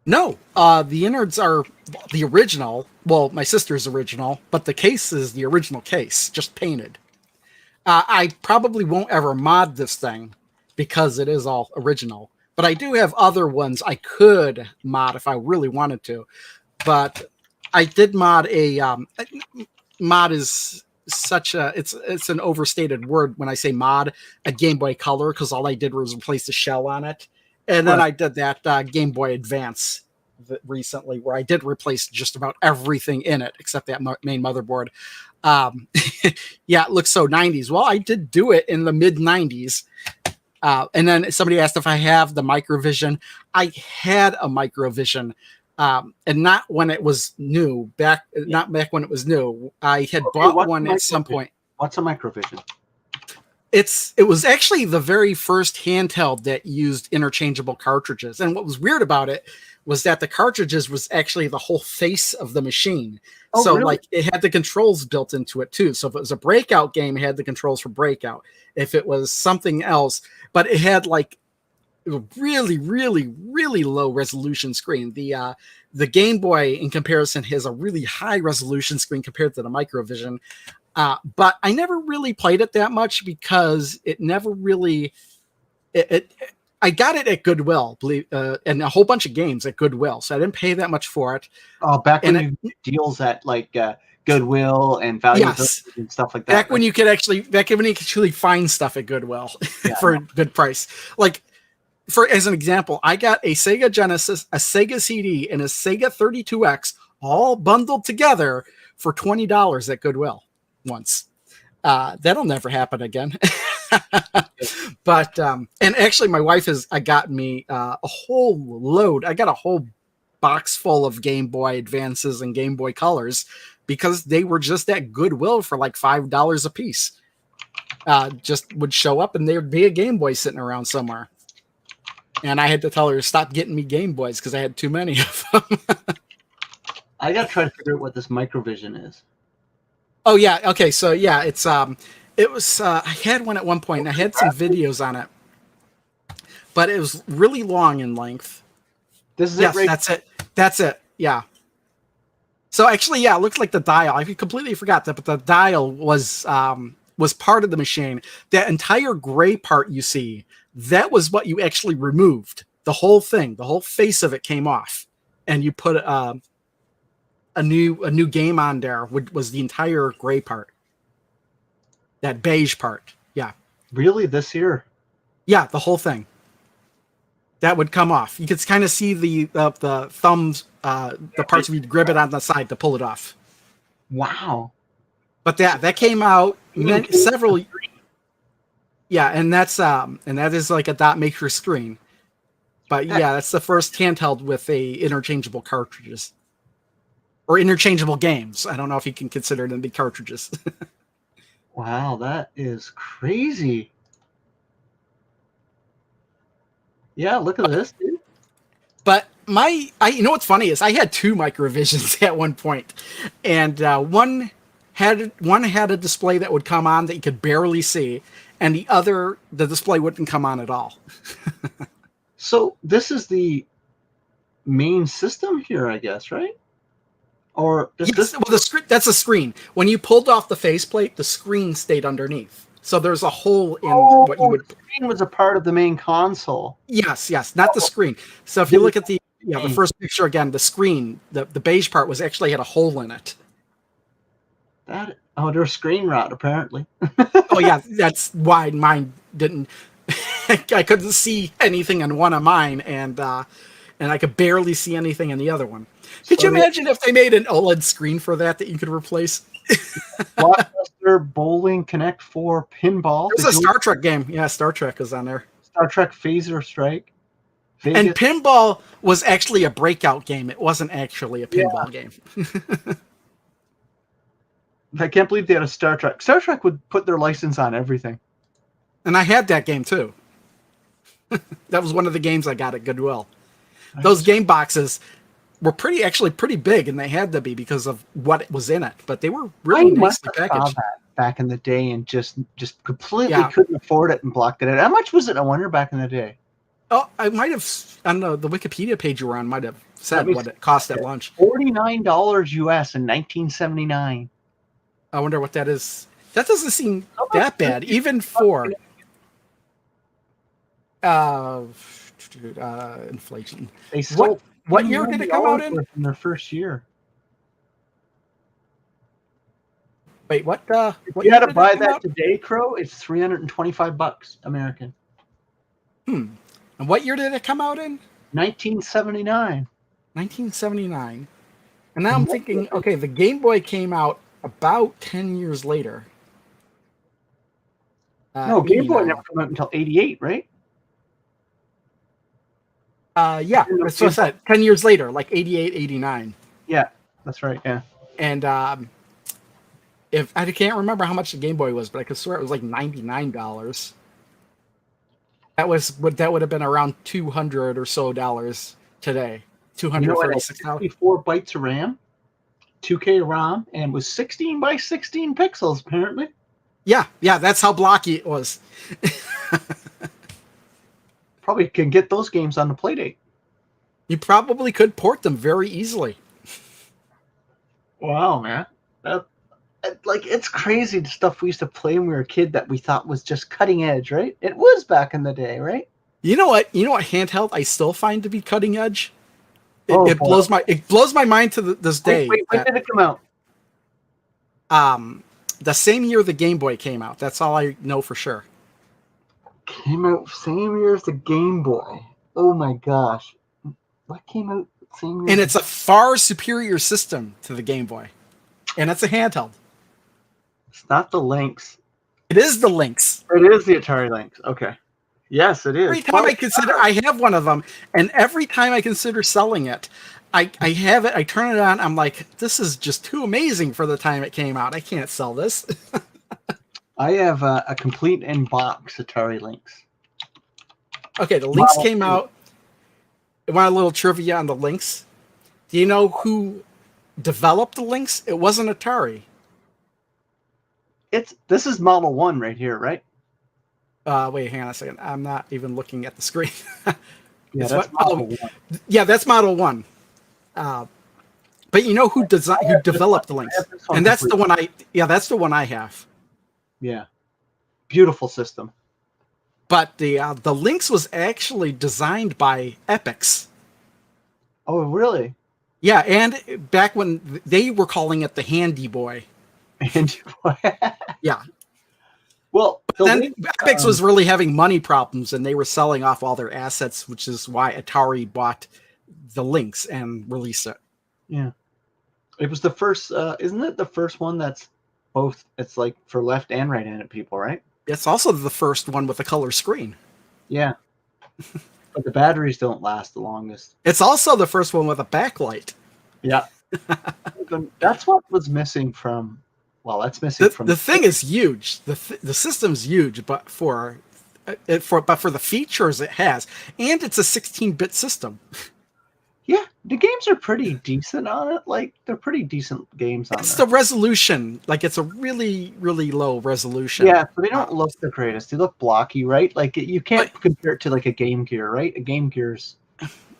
No, the innards are the original. Well, my sister's original, but the case is the original case, just painted. I probably won't ever mod this thing because it is all original. But I do have other ones I could mod if I really wanted to. But I did mod mod is such a it's an overstated word when I say mod a Game Boy Color because all I did was replace the shell on it. And then I did that Game Boy Advance recently where I did replace just about everything in it except that main motherboard. Yeah, it looks so 90s. Well, I did do it in the mid 90s. And then somebody asked if I have the Microvision. I had a Microvision, and not when it was new. Not back when it was new. I had bought one at some point. What's a Microvision? It was actually the very first handheld that used interchangeable cartridges. And what was weird about it was that the cartridges was actually the whole face of the machine. Oh, so really? Like it had the controls built into it too. So if it was a Breakout game, it had the controls for Breakout. If it was something else, but it had like really, really, really low resolution screen. The Game Boy in comparison has a really high resolution screen compared to the Microvision. But I never really played it that much because it never really I got it at Goodwill, and a whole bunch of games at Goodwill, so I didn't pay that much for it. Oh, back when you deals at like Goodwill and Value and stuff like that. Back when you could actually find stuff at Goodwill for a good price. Like as an example, I got a Sega Genesis, a Sega CD, and a Sega 32X all bundled together for $20 at Goodwill once. That'll never happen again. But and actually my wife has got me a whole load. I got a whole box full of Game Boy Advances and Game Boy Colors because they were just at Goodwill for like $5 a piece. Just would show up and there'd be a Game Boy sitting around somewhere. And I had to tell her to stop getting me Game Boys because I had too many of them. I gotta try to figure out what this Microvision is. Oh yeah, okay, so yeah, it's it was I had one at one point. I had some videos on it, but it was really long in length. This is it. That's it. Yeah. So actually, yeah, it looks like the dial. I completely forgot that, but the dial was part of the machine. That entire gray part you see, that was what you actually removed. The whole thing, the whole face of it came off, and you put a new game on there. Was the entire gray part. That beige part. Yeah. Really? This here? Yeah, the whole thing. That would come off. You could kind of see the thumbs, the parts where you'd grip it on the side to pull it off. Wow. But that came out several. Yeah, and that is like a dot maker screen. But That, yeah, that's the first handheld with a interchangeable cartridges or interchangeable games. I don't know if you can consider them to be cartridges. wow, that is crazy. Yeah, look at this, dude. But you know what's funny is I had two microvisions at one point, and one had a display that would come on that you could barely see, and the display wouldn't come on at all. So this is the main system here, I guess, right? Or does Yes, this? well, the screen that's a screen. When you pulled off the faceplate, the screen stayed underneath. So there's a hole in Oh, what you would. the screen was a part of the main console. Yes, not the Oh, screen. So if you look at the first picture again, the screen, the beige part was actually had a hole in it. There's screen rot apparently. Oh yeah, that's why mine didn't. I couldn't see anything on one of mine, and I could barely see anything in the other one. Could you imagine if they made an OLED screen for that you could replace? Blockbuster Bowling Connect 4 Pinball. There's a Star Trek game. Yeah, Star Trek is on there. Star Trek Phaser Strike. Vegas. And Pinball was actually a breakout game. It wasn't actually a pinball game. I can't believe they had a Star Trek. Star Trek would put their license on everything. And I had that game too. That was one of the games I got at Goodwill. Those game boxes were actually pretty big, and they had to be because of what was in it. But they were really nicely packaged. That back in the day, and just completely couldn't afford it and blocked it out. How much was it? I wonder back in the day. Oh, I might have. I don't know. The Wikipedia page you were on might have said what it cost at lunch. $49 US in 1979. I wonder what that is. That doesn't seem that bad, even for inflation. They sold what year did it come out in? Their first year. Wait, what? If you had to buy that today, Crow, it's $325 American. And what year did it come out in? 1979. 1979. And now I'm thinking, okay, the Game Boy came out about 10 years later. No, Game Boy never came out until 88, right? Yeah, that's what I said. 10 years later, like 88, 89. Yeah, that's right, yeah. And if I can't remember how much the Game Boy was, but I could swear it was like $99. That would have been around $200 or so today. $236. 64 bytes of RAM, 2K ROM, and was 16 by 16 pixels apparently. Yeah, that's how blocky it was. Probably can get those games on the Playdate. You probably could port them very easily. Wow, man. It's crazy the stuff we used to play when we were a kid that we thought was just cutting edge, right? It was back in the day, right? You know what handheld I still find to be cutting edge? It blows my mind to this day. Wait, when did it come out? The same year the Game Boy came out. That's all I know for sure. Came out same year as the Game Boy. Oh my gosh. What came out same year? And it's a far superior system to the Game Boy. And it's a handheld. It's not the Lynx. It is the Lynx. It is the Atari Lynx. Okay. Yes, it is. Every time I have one of them, and every time I consider selling it, I have it, I turn it on, I'm like, this is just too amazing for the time it came out. I can't sell this. I have a complete in-box Atari Lynx. Okay, the Lynx came out. I want a little trivia on the Lynx. Do you know who developed the Lynx? It wasn't Atari. This is Model 1 right here, right? Wait, hang on a second. I'm not even looking at the screen. Yeah, that's Model 1. Yeah, that's Model 1. But you know who developed the Lynx? And that's the one that's the one I have. Yeah. Beautiful system. But the Lynx was actually designed by Epix. Oh, really? Yeah, and back when they were calling it the Handy Boy. Handy Boy. Yeah. Well, then Epix was really having money problems, and they were selling off all their assets, which is why Atari bought the Lynx and released it. Yeah. It was the first, isn't it the first one that's both, it's like for left and right-handed people, right? It's also the first one with a color screen. Yeah. But the batteries don't last the longest. It's also the first one with a backlight. Yeah. That's what was missing from. Well, that's missing from The thing is huge. The system's huge, but for the features it has, and it's a 16-bit system. Yeah, the games are pretty decent on it. Like, they're pretty decent games on It's there. the resolution. Like, it's a really, really low resolution. Yeah, so they don't look the greatest. They look blocky, right? Like, you can't compare it to like a Game Gear, right? A Game Gear's.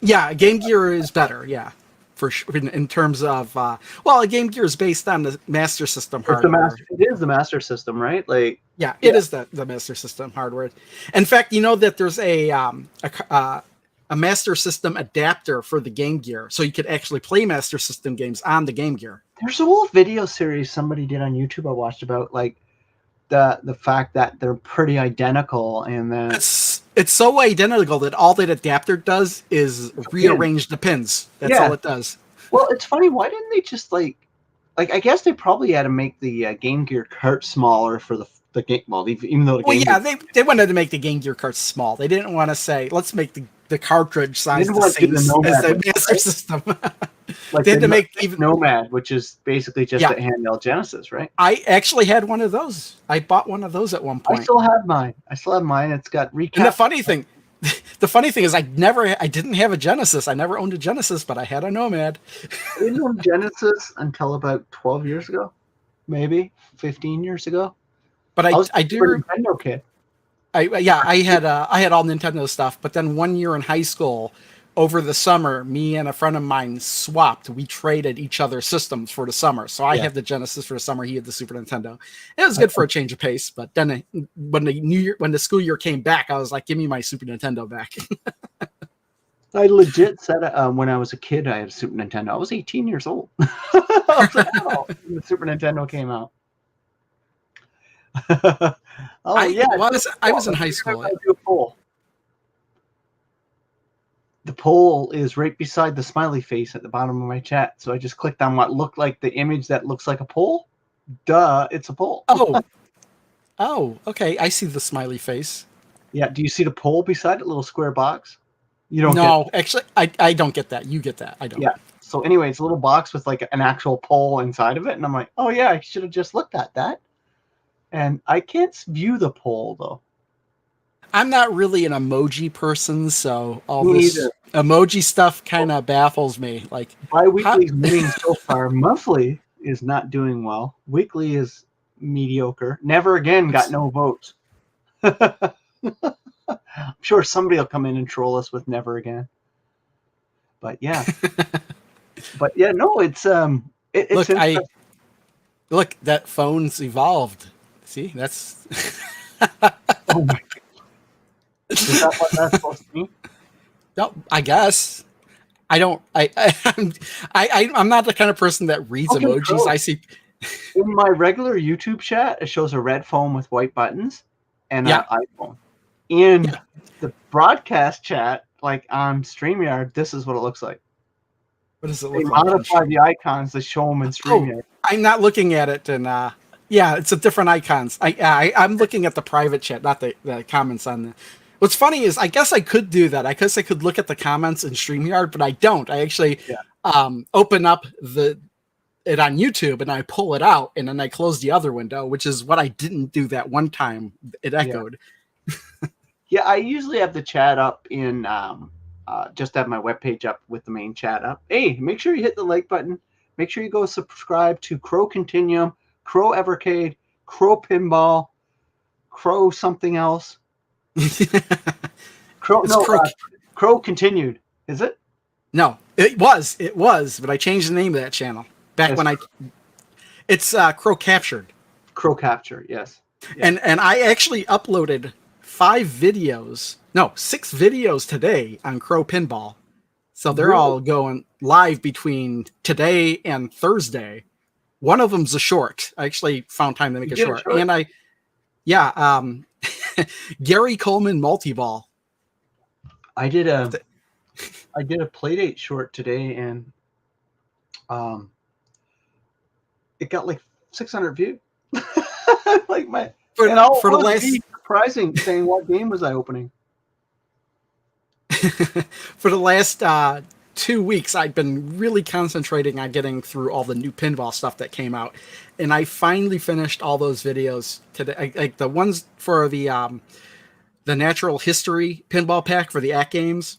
Yeah, Game Gear is better. Yeah, for sure. In terms of, a Game Gear is based on the Master System hardware. It is the Master System, right? Like, yeah, it is the Master System hardware. In fact, you know that there's a Master System adapter for the Game Gear, so you could actually play Master System games on the Game Gear. There's a whole video series somebody did on YouTube I watched about like the fact that they're pretty identical, and then it's so identical that all that adapter does is rearrange the pins. That's all it does. Well, it's funny. Why didn't they just like I guess they probably had to make the Game Gear cart smaller for the game. Well, even though they wanted to make the Game Gear carts small. They didn't want to say let's make the cartridge size the same as the Master System. Like they had to make even Nomad, which is basically just a handheld Genesis, right? I actually had one of those. I bought one of those at one point. I still have mine. It's got recap. And the funny thing is, I didn't have a Genesis. I never owned a Genesis, but I had a Nomad. I didn't own Genesis until about 12 years ago, maybe 15 years ago. But I do. Nintendo kid. I had all Nintendo stuff, but then one year in high school, over the summer, me and a friend of mine swapped. We traded each other's systems for the summer. So I had the Genesis for the summer. He had the Super Nintendo. It was good for a change of pace. But then when the school year came back, I was like, "Give me my Super Nintendo back." I legit said when I was a kid, I had a Super Nintendo. I was 18 years old. I was like, when the Super Nintendo came out. I was in high school. The poll is right beside the smiley face at the bottom of my chat. So I just clicked on what looked like the image that looks like a poll. Duh, it's a poll. Oh, okay. I see the smiley face. Yeah. Do you see the poll beside it? Little square box. You don't. No, actually, I don't get that. You get that. I don't. Yeah. So anyway, it's a little box with like an actual poll inside of it, and I'm like, oh yeah, I should have just looked at that. And I can't view the poll though. I'm not really an emoji person, so all this emoji stuff kind of baffles me. Like bi-weekly's winning so far. Monthly is not doing well. Weekly is mediocre. Never Again got no votes. I'm sure somebody will come in and troll us with Never Again. But yeah. No, it's look, that phone's evolved. See, that's oh my God. Is that what that's supposed to mean? No, I guess. I'm not the kind of person that reads emojis. Cool. I see in my regular YouTube chat, it shows a red phone with white buttons and an iPhone. In the broadcast chat, like on StreamYard, this is what it looks like. What does it look like? They modify the icons to show them in StreamYard. I'm not looking at it, and it's a different icons. I'm looking at the private chat, not the comments on the. What's funny is I guess I could do that. I guess I could look at the comments in StreamYard, but I don't. I actually open up it on YouTube and I pull it out and then I close the other window, which is what I didn't do that one time. It echoed. Yeah, I usually have the chat up in just have my webpage up with the main chat up. Hey, make sure you hit the like button. Make sure you go subscribe to Crow Continuum, Crow Evercade, Crow Pinball, Crow something else. Crow Continued, is it? No, it was, but I changed the name of that channel back when it's Crow Captured. Crow Capture, yes. And I actually uploaded 6 videos today on Crow Pinball. So they're all going live between today and Thursday. One of them's a short. I actually found time to make a short. And Gary Coleman multi-ball. I did a Playdate short today, and it got like 600 views. Like And all for the it was last me surprising, saying what game was I opening? for the last 2 weeks, I've been really concentrating on getting through all the new pinball stuff that came out, and I finally finished all those videos today. Like the ones for the natural history pinball pack for the ACT games,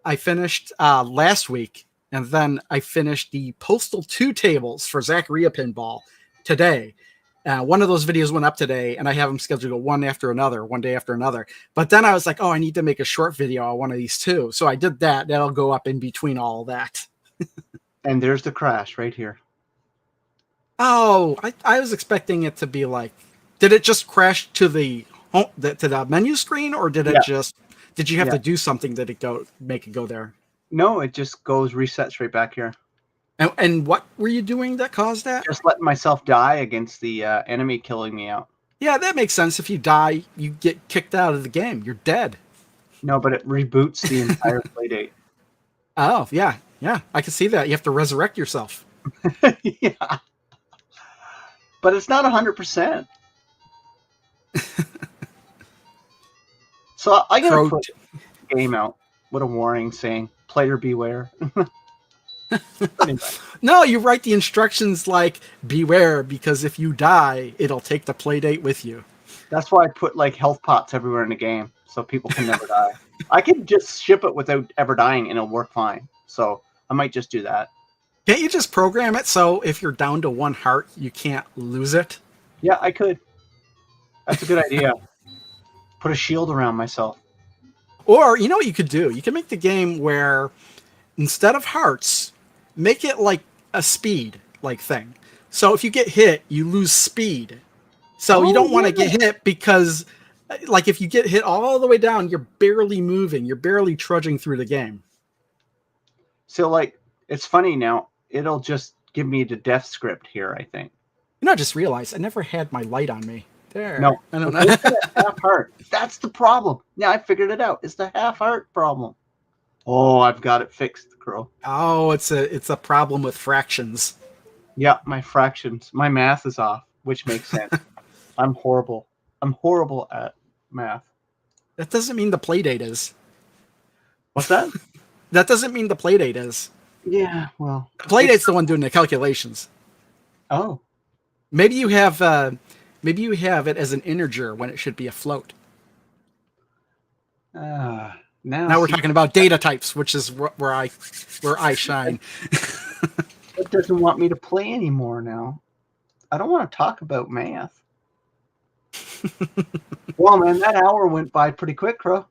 I finished last week, and then I finished the Postal 2 tables for Zacharia Pinball today. One of those videos went up today, and I have them scheduled to go one after another, one day after another. But then I was like, oh, I need to make a short video on one of these too. So I did that. That'll go up in between all of that. And there's the crash right here. Oh, I was expecting it to be like, did it just crash to the home, to the menu screen, or did it just, did you have to do something that make it go there? No, it just goes resets right back here. And what were you doing that caused that? Just letting myself die against the enemy killing me out. Yeah, that makes sense. If you die, you get kicked out of the game. You're dead. No, but it reboots the entire Playdate. Oh, yeah. Yeah, I can see that. You have to resurrect yourself. Yeah. But it's not 100%. So I gotta put the game out with a warning saying, player beware. No, you write the instructions like, beware, because if you die, it'll take the Playdate with you. That's why I put like health pots everywhere in the game, so people can never die. I can just ship it without ever dying and it'll work fine. So I might just do that. Can't you just program it so if you're down to 1 heart, you can't lose it? Yeah, I could. That's a good idea. Put a shield around myself. Or, you know what you could do? You can make the game where instead of hearts, make it like a speed like thing. So if you get hit, you lose speed. So you don't want to get hit because, like, if you get hit all the way down, you're barely moving. You're barely trudging through the game. So, like, it's funny now. It'll just give me the death script here, I think. You know, I just realized I never had my light on me. There. No, I don't know. half heart. That's the problem. Yeah, I figured it out. It's the half heart problem. Oh, I've got it fixed, Crow. Oh, it's a problem with fractions. Yeah, my fractions. My math is off, which makes sense. I'm horrible. I'm horrible at math. That doesn't mean the Playdate is. What's that? That doesn't mean the Playdate is. Yeah, well. The Playdate's the one doing the calculations. Oh. Maybe you have it as an integer when it should be a float. Now we're talking about data types, which is where I shine. It doesn't want me to play anymore now. I don't want to talk about math. Well, man, that hour went by pretty quick, Crow.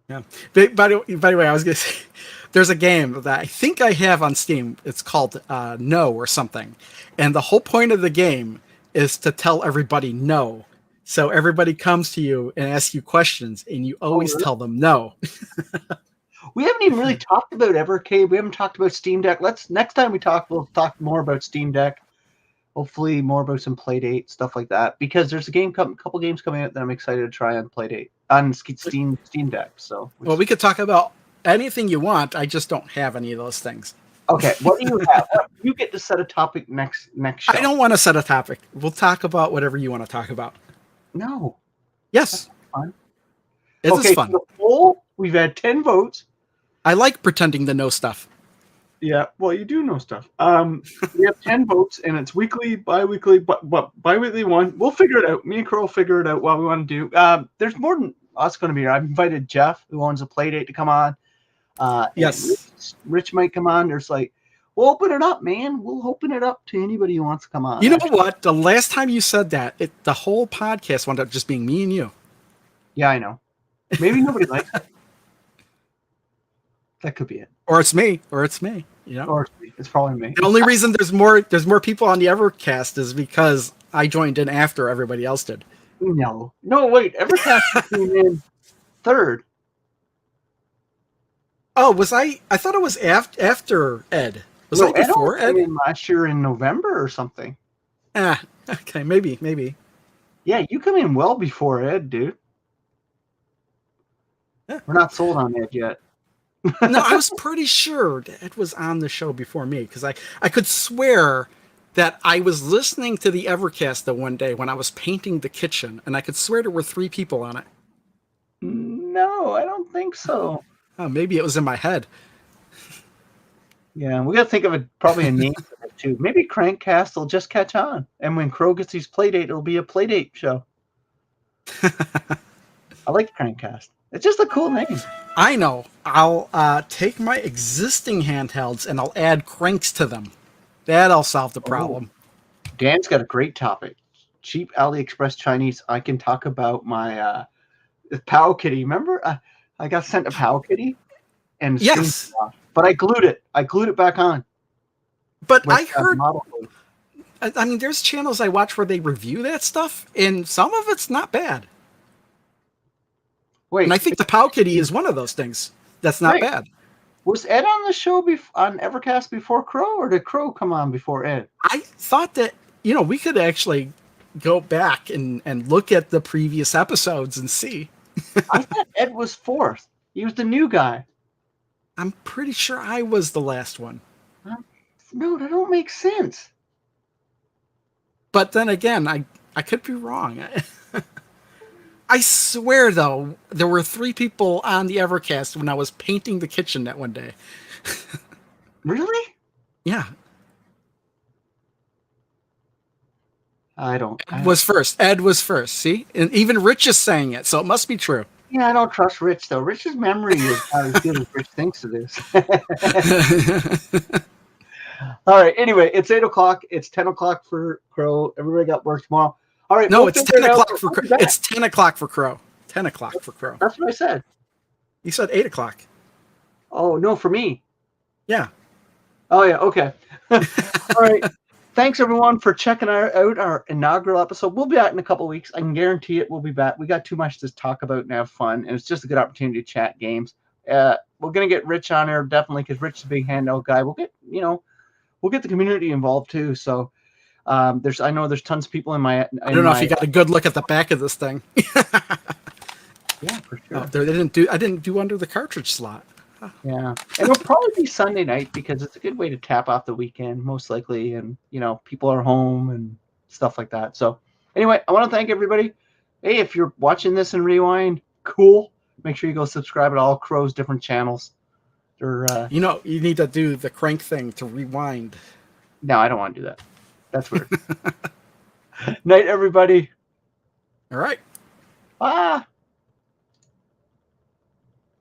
Yeah. By the way, I was going to say, there's a game that I think I have on Steam. It's called No or something. And the whole point of the game is to tell everybody no. So everybody comes to you and asks you questions, and you always tell them no. We haven't even really talked about Evercade. We haven't talked about Steam Deck. Next time we'll talk more about Steam Deck. Hopefully more about some Playdate, stuff like that. Because there's a couple games coming out that I'm excited to try on Playdate, on Steam Deck. So, well, we could talk about anything you want. I just don't have any of those things. Okay, what do you have? You get to set a topic next show. I don't want to set a topic. We'll talk about whatever you want to talk about. No. Yes. That's fun. It's fun. So the poll, we've had 10 votes. I like pretending to know stuff. Yeah, well, you do know stuff. We have 10 votes, and it's weekly, bi-weekly, but bi-weekly one. We'll figure it out. Me and Crow will figure it out what we want to do. There's more than us going to be here. I've invited Jeff, who owns a Playdate, to come on. Yes. Rich might come on. There's like, we'll open it up, man. We'll open it up to anybody who wants to come on. You know what? The last time you said that, the whole podcast wound up just being me and you. Yeah, I know. Maybe nobody likes it. That could be it. Or it's me. You know? Or it's probably me. The only reason there's more people on the Evercast is because I joined in after everybody else did. No, wait. EverCast came in third. Oh, was I? I thought it was after Ed. Was I before Ed? I mean, last year in November or something. Okay, maybe. Yeah, you come in well before Ed, dude. Yeah. We're not sold on Ed yet. No, I was pretty sure Ed was on the show before me because I could swear that I was listening to the Evercast the one day when I was painting the kitchen, and I could swear there were 3 people on it. No, I don't think so. Oh, maybe it was in my head. Yeah, we got to think of probably a name for it too. Maybe CrankCast will just catch on, and when Crow gets his Playdate, it'll be a Playdate show. I like CrankCast. It's just a cool name. I know. I'll take my existing handhelds and I'll add cranks to them. That'll solve the problem. Dan's got a great topic. Cheap AliExpress Chinese. I can talk about my Pow Kitty. Remember, I got sent a Pow Kitty, and yes, but I glued it. I glued it back on. But I heard. I mean, there's channels I watch where they review that stuff, and some of it's not bad. Wait, and I think the Pow Kitty is one of those things that's not bad. Was Ed on the show on Evercast before Crow, or did Crow come on before Ed? I thought that, we could actually go back and look at the previous episodes and see. I thought Ed was 4th. He was the new guy. I'm pretty sure I was the last one. No, that don't make sense. But then again, I could be wrong. I swear, though, there were 3 people on the Evercast when I was painting the kitchen that one day. Really? Yeah. Ed was first. See? And even Rich is saying it, so it must be true. Yeah, I don't trust Rich, though. Rich's memory is not as good as Rich thinks it is. All right. Anyway, it's 8 o'clock. It's 10 o'clock for Crow. Everybody got work tomorrow. All right. No, it's 10 o'clock for Crow. It's 10 o'clock for Crow. 10 o'clock for Crow. That's what I said. You said 8 o'clock. Oh, no, for me. Yeah. Oh, yeah. Okay. All right. Thanks, everyone, for checking out our inaugural episode. We'll be out in a couple of weeks. I can guarantee it. We'll be back. We got too much to talk about and have fun, and it's just a good opportunity to chat games. We're going to get Rich on there, definitely, because Rich is a big handheld guy. We'll get the community involved, too. So I know there's tons of people in my... I don't know if you got a good look at the back of this thing. Yeah, for sure. I didn't do under the cartridge slot. Yeah, and it'll probably be Sunday night because it's a good way to tap off the weekend, most likely, and people are home and stuff like that. So, anyway, I want to thank everybody. Hey, if you're watching this in rewind, cool. Make sure you go subscribe to all Crow's different channels. They're, you need to do the crank thing to rewind. No, I don't want to do that. That's weird. Night, everybody. All right. Bye.